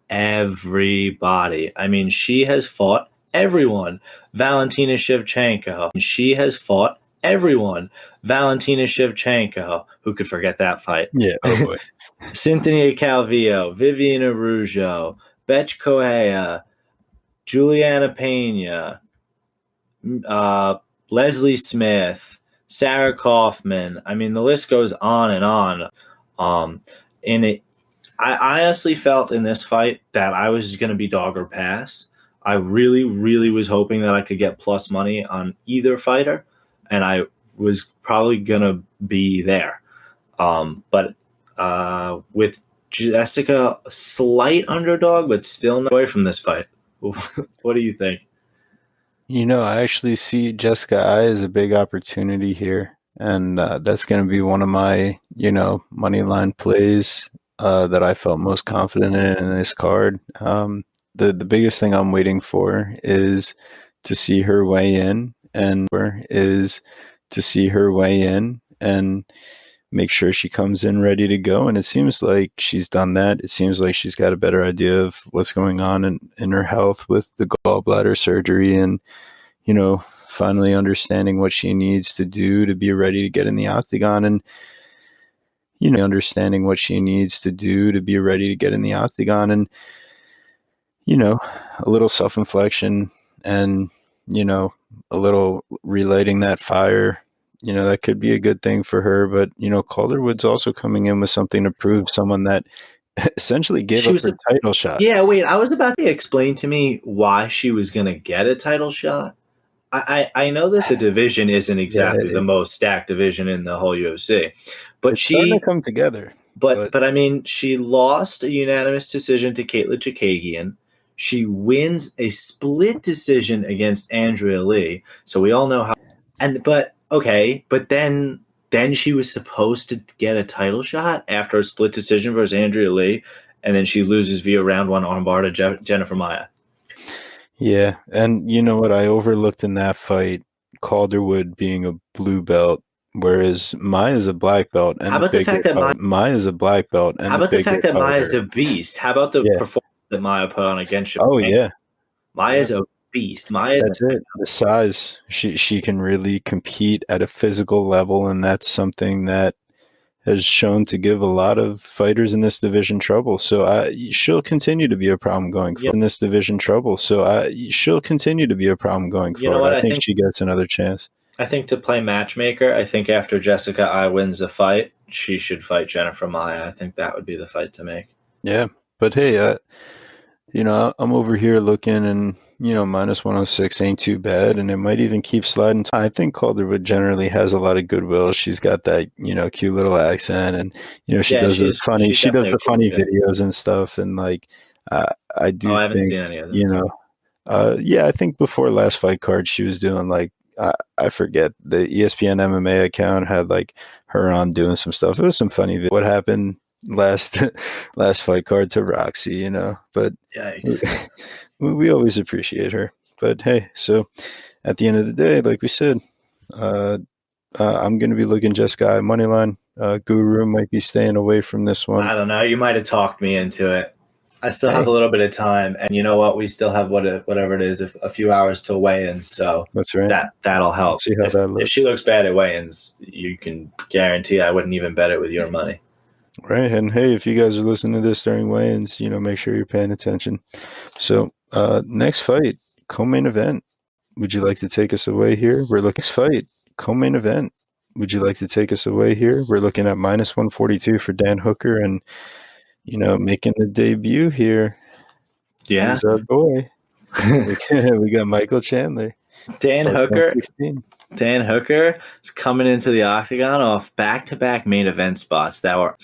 everybody. I mean, she has fought everyone. Valentina Shevchenko. She has fought everyone. Valentina Shevchenko. Who could forget that fight? Yeah, oh boy. Cynthia Calvillo, Vivian Araujo, Betch Correia, Juliana Pena, Leslie Smith, Sarah Kaufman. I mean, the list goes on and on. I honestly felt in this fight that I was going to be dog or pass. I really, really was hoping that I could get plus money on either fighter, and I was probably going to be there. But with Jessica, a slight underdog, but still not away from this fight. What do you think? I actually see Jessica Eye as a big opportunity here, and that's going to be one of my, money line plays that I felt most confident in this card. The biggest thing I'm waiting for is to see her weigh in, and make sure she comes in ready to go. And it seems like she's done that. It seems like she's got a better idea of what's going on in her health with the gallbladder surgery, and, finally understanding what she needs to do to be ready to get in the octagon. And, understanding what she needs to do to be ready to get in the octagon. And, a little self-inflection and, a little relighting that fire, that could be a good thing for her. But, Calderwood's also coming in with something to prove, someone that essentially gave up her title shot. Yeah, wait, I was about to explain to me why she was going to get a title shot. I know that the division isn't exactly the most stacked division in the whole UFC, but starting to come together. But I mean, she lost a unanimous decision to Caitlin Chikagian. She wins a split decision against Andrea Lee. So we all know how. But then she was supposed to get a title shot after a split decision versus Andrea Lee, and then she loses via round one armbar to Jennifer Maia. Yeah, and you know what I overlooked in that fight? Calderwood being a blue belt Whereas Maya's a black belt and How about the fact that Maya's a black belt and how about the fact that Maya's fighter. a beast? How about the Yeah. performance that Maya put on against Shabank? Oh yeah. Maya's a beast. That's it. The size. She can really compete at a physical level, and that's something that has shown to give a lot of fighters in this division trouble. So she'll continue to be a problem going forward in this division trouble. So she'll continue to be a problem going forward. What? I think she gets another chance. I think to play matchmaker, I think after Jessica Eye wins the fight, she should fight Jennifer Maia. I think that would be the fight to make. Yeah, but hey, I'm over here looking, and minus 106 ain't too bad, and it might even keep sliding. I think Calderwood generally has a lot of goodwill. She's got that cute little accent, and she does the funny videos and stuff, and like I do I haven't think seen any of them. I think before last fight card she was doing like I forget, the ESPN MMA account had like her on doing some stuff. It was some funny what happened last fight card to Roxy, but we always appreciate her. But hey, so at the end of the day, like we said, I'm going to be looking Jessica Eye money line. Guru might be staying away from this one. I don't know. You might have talked me into it. I still have a little bit of time, and you know what? We still have whatever it is, a few hours till weigh-ins. So that's right. That'll help. See how that looks. If she looks bad at weigh-ins, you can guarantee I wouldn't even bet it with your money. Right, and hey, if you guys are listening to this during weigh-ins, make sure you're paying attention. So, next fight, co-main event. Would you like to take us away here? We're looking fight, co-main event. Would you like to take us away here? We're looking at minus 142 for Dan Hooker, and making the debut here. Yeah, is our boy. We got Michael Chandler. Dan Hooker is coming into the octagon off back-to-back main event spots that were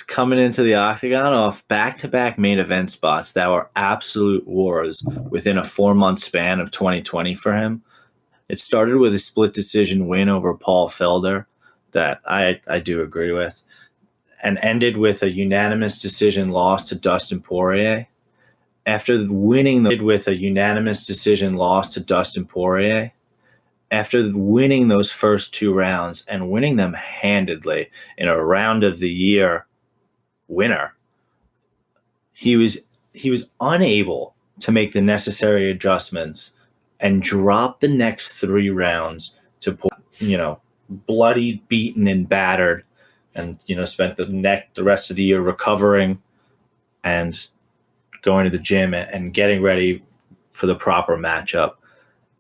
absolute wars within a 4-month span of 2020 for him. It started with a split decision win over Paul Felder that I do agree with, and ended with a unanimous decision loss to Dustin Poirier. After winning those first 2 rounds and winning them handedly in a round of the year winner, he was unable to make the necessary adjustments and drop the next 3 rounds to bloody, beaten, and battered, and spent the rest of the year recovering and going to the gym and getting ready for the proper matchup.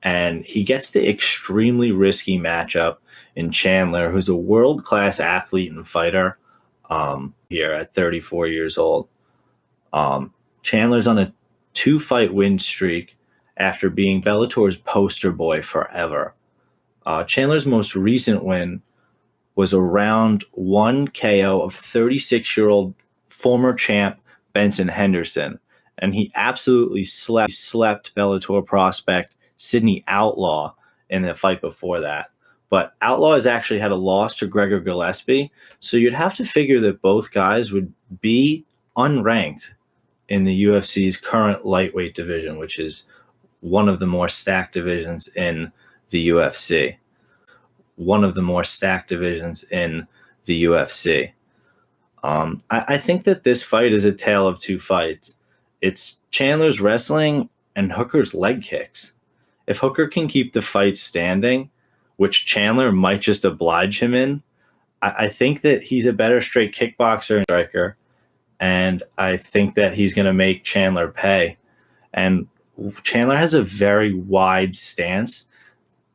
And he gets the extremely risky matchup in Chandler, who's a world-class athlete and fighter here at 34 years old. Chandler's on a 2-fight win streak after being Bellator's poster boy forever. Chandler's most recent win was a round 1 KO of 36-year-old former champ Benson Henderson, and he absolutely slept Bellator prospect Sidney Outlaw in the fight before that. But Outlaw has actually had a loss to Gregor Gillespie, so you'd have to figure that both guys would be unranked in the UFC's current lightweight division, which is one of the more stacked divisions in the UFC. I think that this fight is a tale of 2 fights. It's Chandler's wrestling and Hooker's leg kicks. If Hooker can keep the fight standing, which Chandler might just oblige him in, I think that he's a better straight kickboxer and striker, and I think that he's going to make Chandler pay. And Chandler has a very wide stance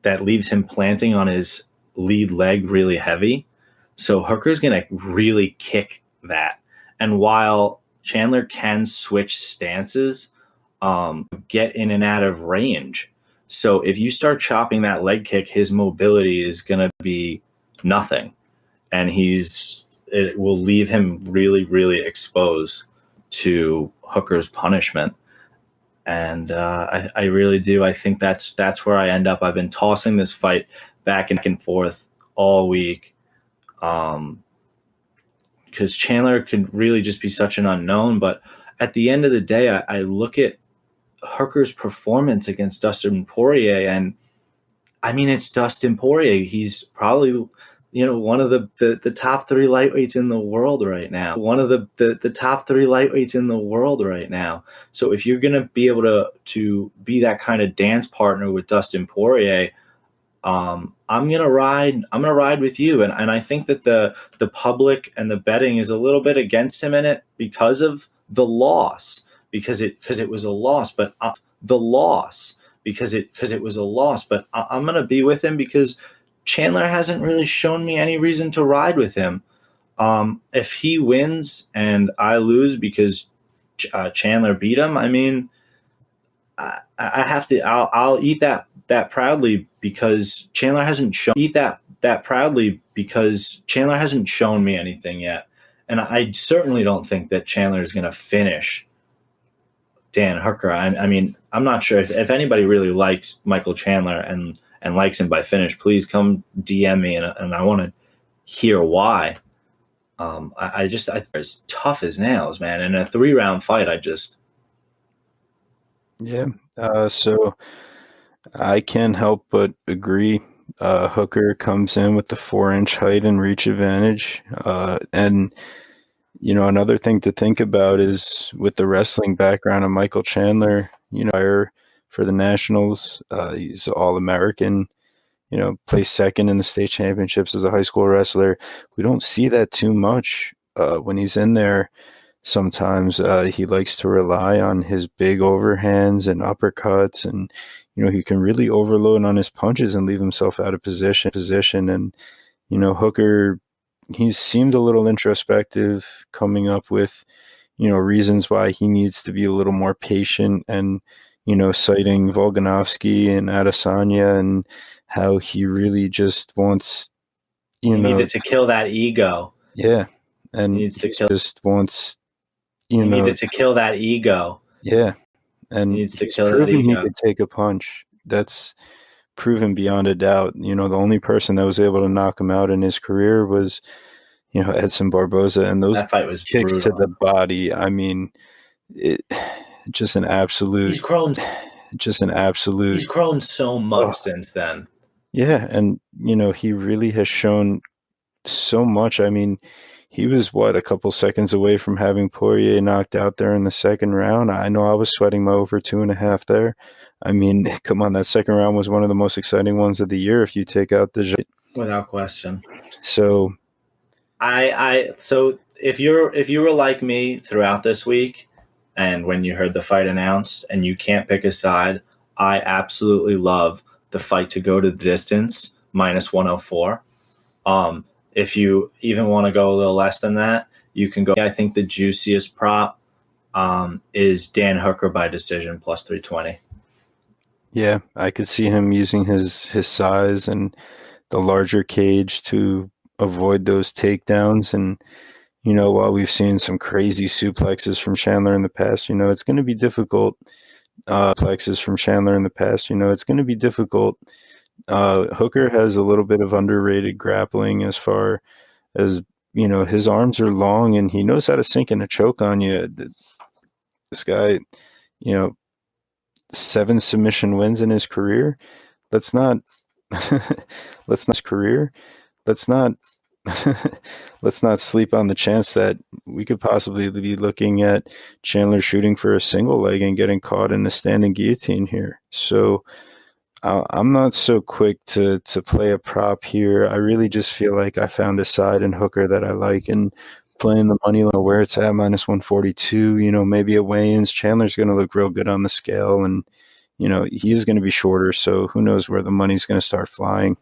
that leaves him planting on his lead leg really heavy. So Hooker's going to really kick that. And while Chandler can switch stances, get in and out of range. So if you start chopping that leg kick, his mobility is going to be nothing. And it will leave him really, really exposed to Hooker's punishment. And I really do. I think that's where I end up. I've been tossing this fight back and forth all week, because Chandler could really just be such an unknown. But at the end of the day, I look at Hooker's performance against Dustin Poirier, and I mean, it's Dustin Poirier. He's probably one of the top three lightweights in the world right now. One of the top three lightweights in the world right now. So if you're gonna be able to be that kind of dance partner with Dustin Poirier, I'm gonna ride with you. And I think that the public and the betting is a little bit against him in it because of the loss, because it was a loss, but the loss because it was a loss. But I'm gonna be with him because Chandler hasn't really shown me any reason to ride with him. If he wins and I lose because Chandler beat him, I mean, I have to. I'll eat that proudly because Chandler hasn't shown eat that proudly because Chandler hasn't shown me anything yet, and I certainly don't think that Chandler is going to finish Dan Hooker. I mean, I'm not sure if anybody really likes Michael Chandler and likes him by finish. Please come DM me, and I want to hear why. I as tough as nails, man. In a 3-round fight, Yeah. So I can't help but agree. Hooker comes in with the 4-inch height and reach advantage. And, another thing to think about is with the wrestling background of Michael Chandler, for the Nationals, he's All-American, placed second in the state championships as a high school wrestler. We don't see that too much when he's in there. Sometimes he likes to rely on his big overhands and uppercuts, and he can really overload on his punches and leave himself out of position. And Hooker, he seemed a little introspective, coming up with reasons why he needs to be a little more patient, and citing Volkanovski and Adesanya, and how he really just wants he needed to kill that ego. Yeah, and he just wants. He needed to kill that ego. Yeah, and he needs to kill that ego. He could take a punch. That's proven beyond a doubt. The only person that was able to knock him out in his career was, Edson Barboza, and those that fight was kicks brutal. to the body. I mean, just an absolute. He's grown. Just an absolute. He's grown so much since then. Yeah, and he really has shown so much. I mean, he was a couple seconds away from having Poirier knocked out there in the second round. I know I was sweating my over 2.5 there. I mean, come on, that second round was one of the most exciting ones of the year if you take out the without question. So so if you were like me throughout this week, and when you heard the fight announced and you can't pick a side, I absolutely love the fight to go to the distance -104. If you even want to go a little less than that, you can go. I think the juiciest prop is Dan Hooker by decision +320. Yeah, I could see him using his size and the larger cage to avoid those takedowns. And, while we've seen some crazy suplexes from Chandler in the past, it's going to be difficult. Hooker has a little bit of underrated grappling as far as, his arms are long and he knows how to sink in a choke on you. This guy, 7 submission wins in his career. Let's not sleep on the chance that we could possibly be looking at Chandler shooting for a single leg and getting caught in a standing guillotine here. So I'm not so quick to play a prop here. I really just feel like I found a side in Hooker that I like, and playing the money line where it's at -142, maybe at weigh-ins, Chandler's going to look real good on the scale, and he is going to be shorter, so who knows where the money's going to start flying.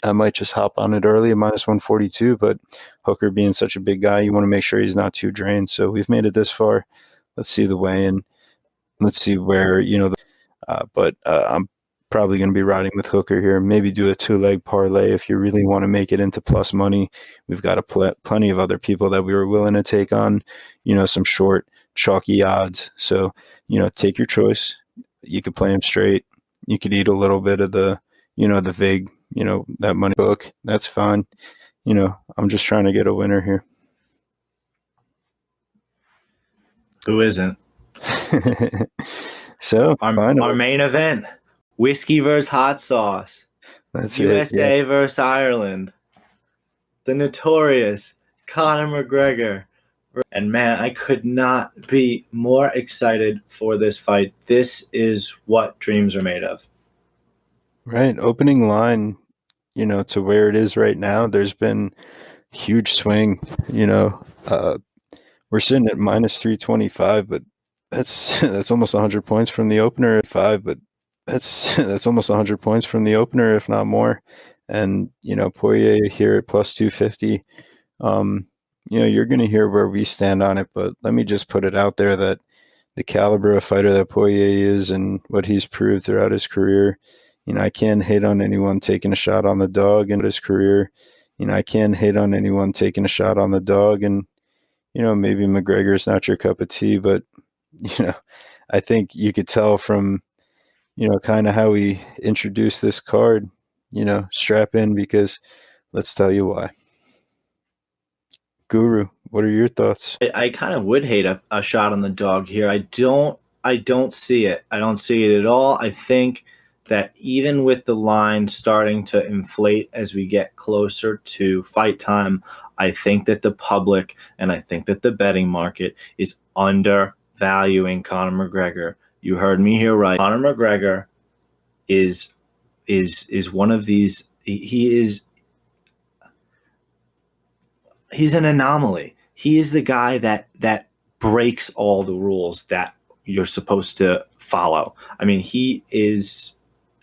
I might just hop on it early at -142, but Hooker being such a big guy, you want to make sure he's not too drained. So we've made it this far. Let's see the weigh-in. Let's see where, but I'm probably going to be riding with Hooker here. Maybe do a 2-leg parlay if you really want to make it into plus money. We've got plenty of other people that we were willing to take on, some short, chalky odds. So, take your choice. You could play them straight. You could eat a little bit of the, the VIG, that money book. That's fine. I'm just trying to get a winner here. Who isn't? So our main event. Whiskey versus hot sauce. That's USA it, yeah. versus Ireland. the notorious Conor McGregor. And man, I could not be more excited for this fight. This is what dreams are made of. Right. Opening line, to where it is right now, there's been huge swing, we're sitting at minus 325, but that's almost 100 points from the opener at 5, but that's almost 100 points from the opener, if not more. And, Poirier here at plus 250. You're going to hear where we stand on it, but let me just put it out there that the caliber of fighter that Poirier is and what he's proved throughout his career, I can't hate on anyone taking a shot on the dog in his career. I can't hate on anyone taking a shot on the dog, and maybe McGregor's not your cup of tea, but I think you could tell from kind of how we introduced this card. Strap in, because let's tell you why. Guru, what are your thoughts? I kind of would hate a shot on the dog here. I don't see it. I don't see it at all. I think that even with the line starting to inflate as we get closer to fight time, I think that the public and I think that the betting market is undervaluing Conor McGregor. You heard me here right. Conor McGregor is one of these. He's an anomaly. He is the guy that breaks all the rules that you're supposed to follow. I mean, he is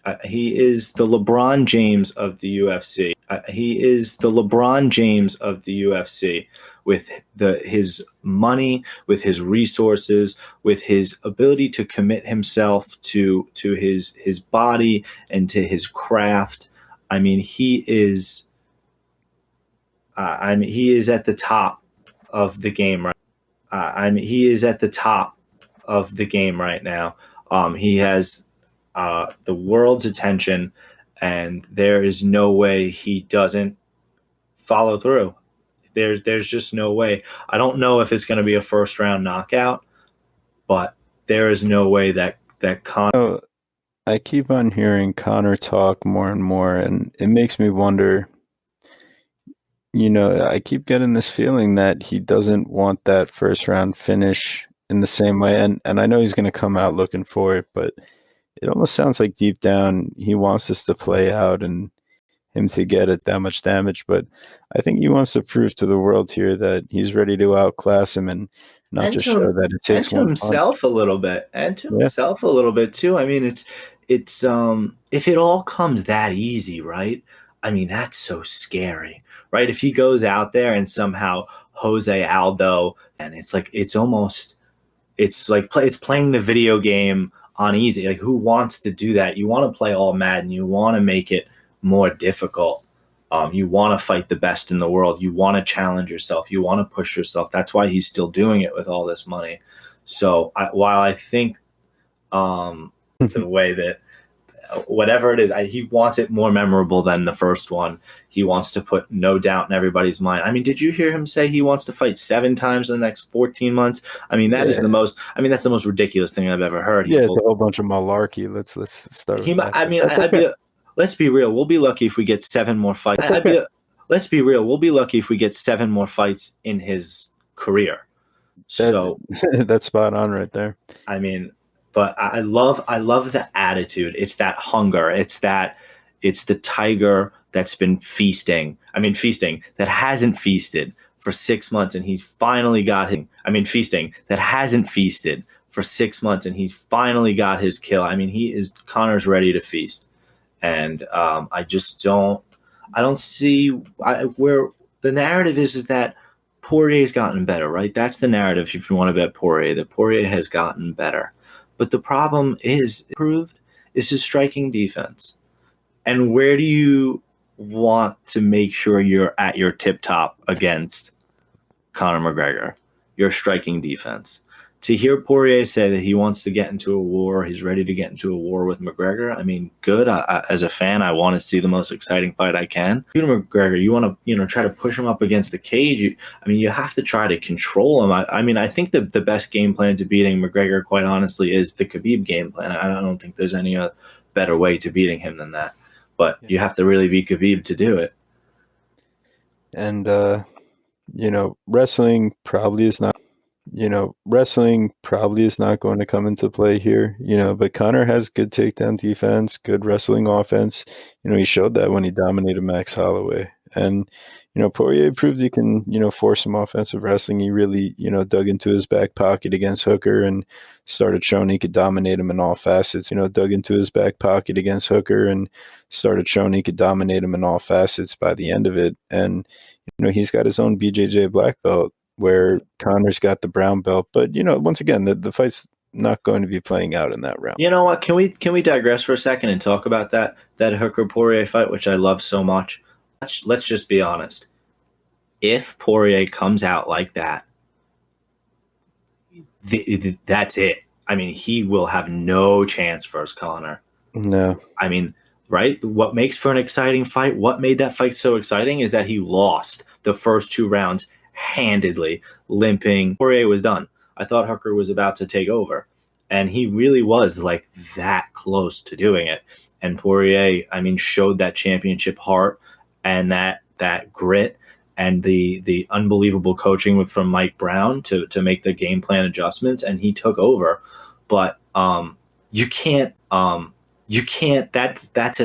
the LeBron James of the UFC. He is the LeBron James of the UFC, with his money, with his resources, with his ability to commit himself to his body and to his craft. I mean, he is at the top of the game right. He is at the top of the game right now. He has the world's attention, and there is no way he doesn't follow through. There's just no way. I don't know if it's going to be a first round knockout, but there is no way that Conor. I keep on hearing Conor talk more and more, and it makes me wonder. I keep getting this feeling that he doesn't want that first round finish in the same way. And I know he's going to come out looking for it, but it almost sounds like deep down he wants this to play out and him to get it that much damage. But I think he wants to prove to the world here that he's ready to outclass him and not And just to, show that it takes and to one himself a little bit, himself a little bit too. I mean, it's if it all comes that easy, right? I mean, that's so scary, right? If he goes out there and somehow Jose Aldo, and it's like it's playing the video game on easy. Like, who wants to do that? You want to play all Madden. You want to make it more difficult. You want to fight the best in the world. You want to challenge yourself. You want to push yourself. That's why he's still doing it with all this money. So while I think the way that whatever it is, he wants it more memorable than the first one. He wants to put no doubt in everybody's mind. I mean, did you hear him say he wants to fight 7 times in the next 14 months? I mean, that's the most ridiculous thing I've ever heard. It's a whole bunch of malarkey. Let's start with that. Let's be real. We'll be lucky if we get 7 more fights. Let's be real. We'll be lucky if we get 7 more fights in his career. So that's spot on right there. I mean, but I love the attitude. It's that hunger. It's the tiger that's been feasting. I mean, feasting that hasn't feasted for 6 months, and he's finally got him. I mean, feasting that hasn't feasted for 6 months, and he's finally got his kill. I mean, Conor's ready to feast, and I don't see where the narrative is that Poirier's gotten better, right? That's the narrative. If you want to bet Poirier, that Poirier has gotten better. But the problem is his striking defense. And where do you want to make sure you're at your tip top against Conor McGregor? Your striking defense. To hear Poirier say that he wants to get into a war, he's ready to get into a war with McGregor. I mean, good. As a fan, I want to see the most exciting fight I can. McGregor, you want to try to push him up against the cage. You have to try to control him. I think the best game plan to beating McGregor, quite honestly, is the Khabib game plan. I don't think there's any better way to beating him than that. But you have to really beat Khabib to do it. And wrestling probably is not. Wrestling probably is not going to come into play here. But Conor has good takedown defense, good wrestling offense. He showed that when he dominated Max Holloway. And Poirier proved he can, force some offensive wrestling. He really, dug into his back pocket against Hooker and started showing he could dominate him in all facets. Dug into his back pocket against Hooker and started showing he could dominate him in all facets by the end of it. And he's got his own BJJ black belt where Conor's got the brown belt. But once again, the fight's not going to be playing out in that round. You know what? Can we digress for a second and talk about that Hooker Poirier fight, which I love so much? Let's just be honest. If Poirier comes out like that, that's it. I mean, he will have no chance versus Conor. No. I mean, right? What makes for an exciting fight? What made that fight so exciting is that he lost the first 2 rounds handedly, limping. Poirier was done. I thought Hooker was about to take over, and he really was like that close to doing it. And Poirier, I mean, showed that championship heart and that grit and the unbelievable coaching from Mike Brown to make the game plan adjustments, and he took over. But you can't. That's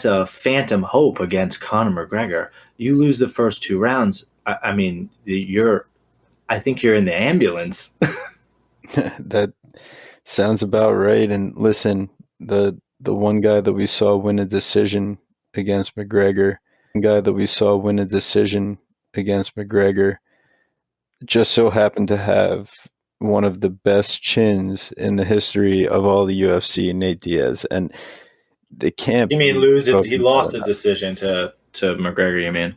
a phantom hope against Conor McGregor. You lose the first 2 rounds. I mean, I think you're in the ambulance. That sounds about right. And listen, the one guy that we saw win a decision against McGregor, just so happened to have one of the best chins in the history of all the UFC, Nate Diaz. And they can't. You mean lose it? He lost a decision to McGregor. You mean?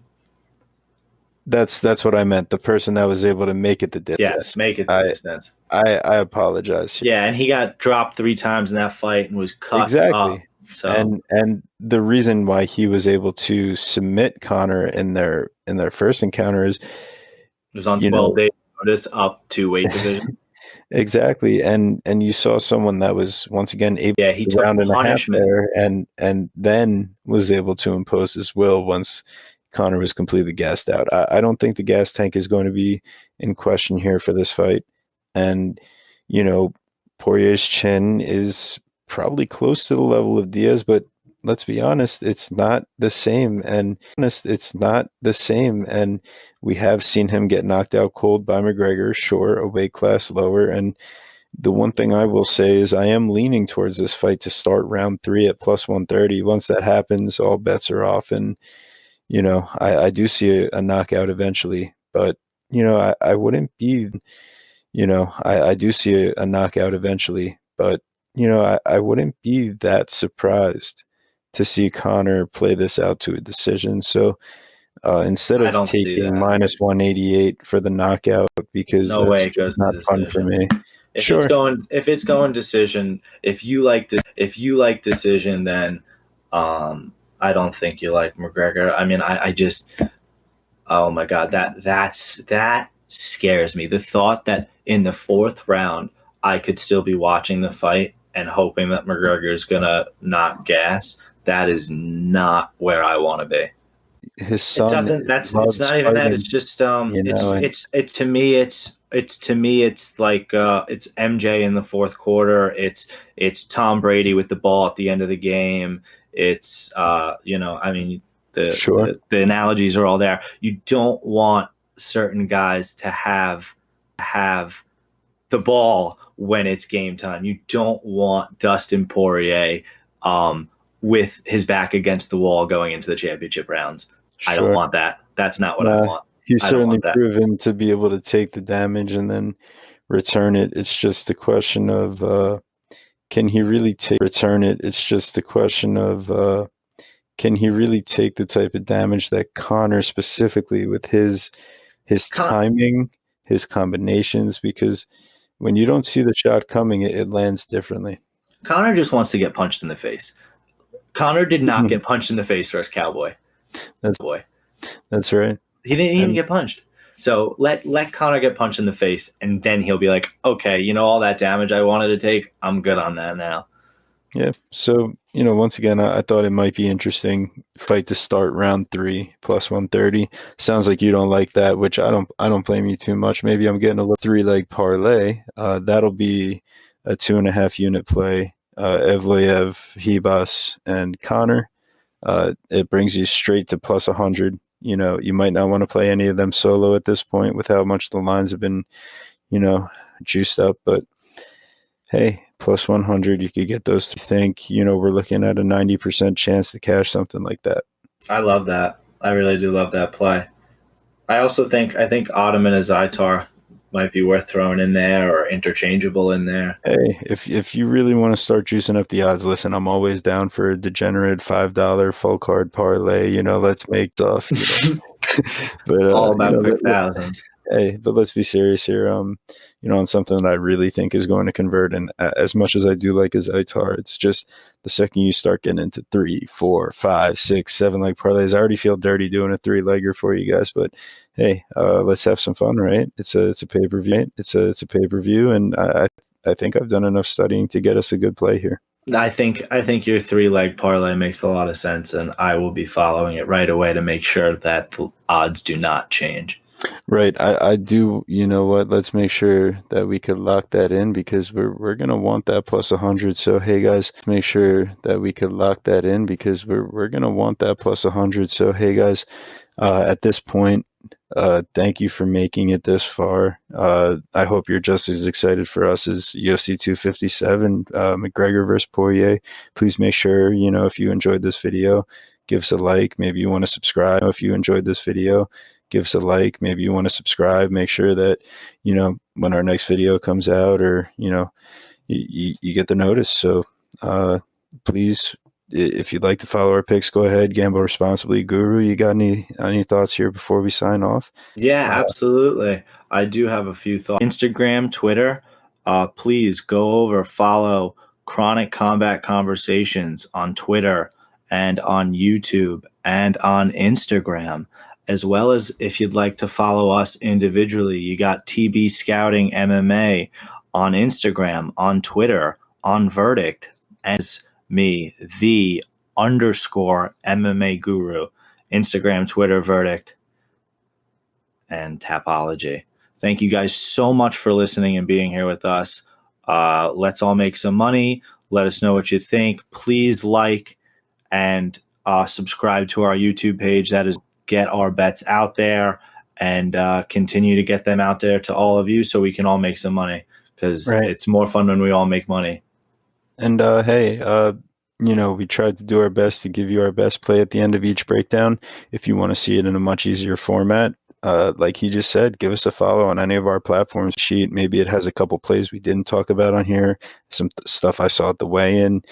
That's what I meant. The person that was able to make it the distance. Yes, make it the distance. I apologize. Yeah, and he got dropped 3 times in that fight and was cut exactly. up. So and the reason why he was able to submit Conor in their first encounter is it was on 12 days notice up 2 weight divisions. Exactly, and you saw someone that was once again able he took round and a half there, and then was able to impose his will once Conor was completely gassed out. I don't think the gas tank is going to be in question here for this fight. And, Poirier's chin is probably close to the level of Diaz, but let's be honest, it's not the same. And we have seen him get knocked out cold by McGregor, sure, a weight class lower. And the one thing I will say is I am leaning towards this fight to start round 3 at plus 130. Once that happens, all bets are off. And I do see a knockout eventually, but, I wouldn't be, I do see a knockout eventually, but, I wouldn't be that surprised to see Conor play this out to a decision. So instead of taking minus 188 for the knockout, because no way it goes not fun for me. If it's going decision, if you like decision, then I don't think you like McGregor. I mean, I just, oh my God, that scares me. The thought that in the 4th round, I could still be watching the fight and hoping that McGregor is going to not gas, that is not where I want to be. His son, it's not even that. It's just, it's to me, it's like, it's MJ in the 4th quarter. It's Tom Brady with the ball at the end of the game. It's, I mean, the analogies are all there. You don't want certain guys to have the ball when it's game time. You don't want Dustin Poirier with his back against the wall going into the championship rounds. Sure. I don't want that. That's not what I want. He's certainly proven to be able to take the damage and then return it. It's just a question of can he really return it? It's just a question of can he really take the type of damage that Conor specifically with his timing, his combinations, because when you don't see the shot coming, it lands differently. Conor just wants to get punched in the face. Conor did not get punched in the face versus Cowboy. That's right. He didn't even get punched. So let Conor get punched in the face, and then he'll be like, okay, all that damage I wanted to take, I'm good on that now. Yeah. So, once again, I thought it might be interesting fight to start round 3 plus 130. Sounds like you don't like that, which I don't blame you too much. Maybe I'm getting a little 3-leg parlay. That'll be a 2.5 unit play. Evloev, Hebas, and Connor. It brings you straight to plus 100. You might not want to play any of them solo at this point with how much the lines have been, juiced up, but hey, plus 100, you could get those. We're looking at a 90% chance to cash something like that. I love that. I really do love that play. I think Ottoman and Zaitar might be worth throwing in there or interchangeable in there. Hey, if you really want to start juicing up the odds, listen, I'm always down for a degenerate $5 full card parlay. Let's make stuff. But all about quick thousands. Hey, but let's be serious here. On something that I really think is going to convert, and as much as I do like a Zaitar, it's just the second you start getting into 3, 4, 5, 6, 7 leg parlays, I already feel dirty doing a 3-legger for you guys. But hey, let's have some fun, right? It's a pay-per-view. It's a pay-per-view, and I think I've done enough studying to get us a good play here. I think your 3-leg parlay makes a lot of sense, and I will be following it right away to make sure that the odds do not change. Right. I do. You know what? Let's make sure that we could lock that in because we're going to want that plus 100. So, hey, guys, make sure that we could lock that in because we're going to want that plus 100. So, hey, guys, at this point, thank you for making it this far. I hope you're just as excited for us as UFC 257, McGregor versus Poirier. Please make sure, if you enjoyed this video, give us a like. Maybe you want to subscribe if you enjoyed this video. Give us a like. Maybe you want to subscribe. Make sure that, when our next video comes out or, you get the notice. So please, if you'd like to follow our picks, go ahead. Gamble responsibly. Guru, you got any thoughts here before we sign off? Yeah, absolutely. I do have a few thoughts. Instagram, Twitter, please go over, follow Chronic Combat Conversations on Twitter and on YouTube and on Instagram. As well as if you'd like to follow us individually, you got TB Scouting MMA on Instagram, on Twitter, on Verdict, and me, the _ MMA Guru, Instagram, Twitter, Verdict, and Tapology. Thank you guys so much for listening and being here with us. Let's all make some money. Let us know what you think. Please like and subscribe to our YouTube page. That is get our bets out there and continue to get them out there to all of you so we can all make some money because It's more fun when we all make money. And hey, we tried to do our best to give you our best play at the end of each breakdown. If you want to see it in a much easier format, like he just said, give us a follow on any of our platforms. Sheet, maybe it has a couple plays we didn't talk about on here, some stuff I saw at the weigh-in.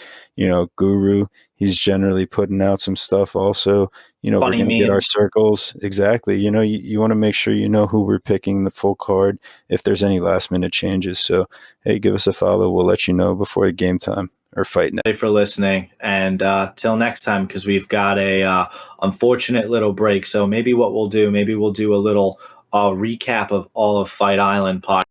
Guru, he's generally putting out some stuff also. We're going to get our circles. Exactly. You want to make sure you know who we're picking the full card if there's any last minute changes. So, hey, give us a follow. We'll let you know before game time or fight night. Thank you for listening. And till next time, because we've got a unfortunate little break. So maybe what we'll do, a little recap of all of Fight Island podcast.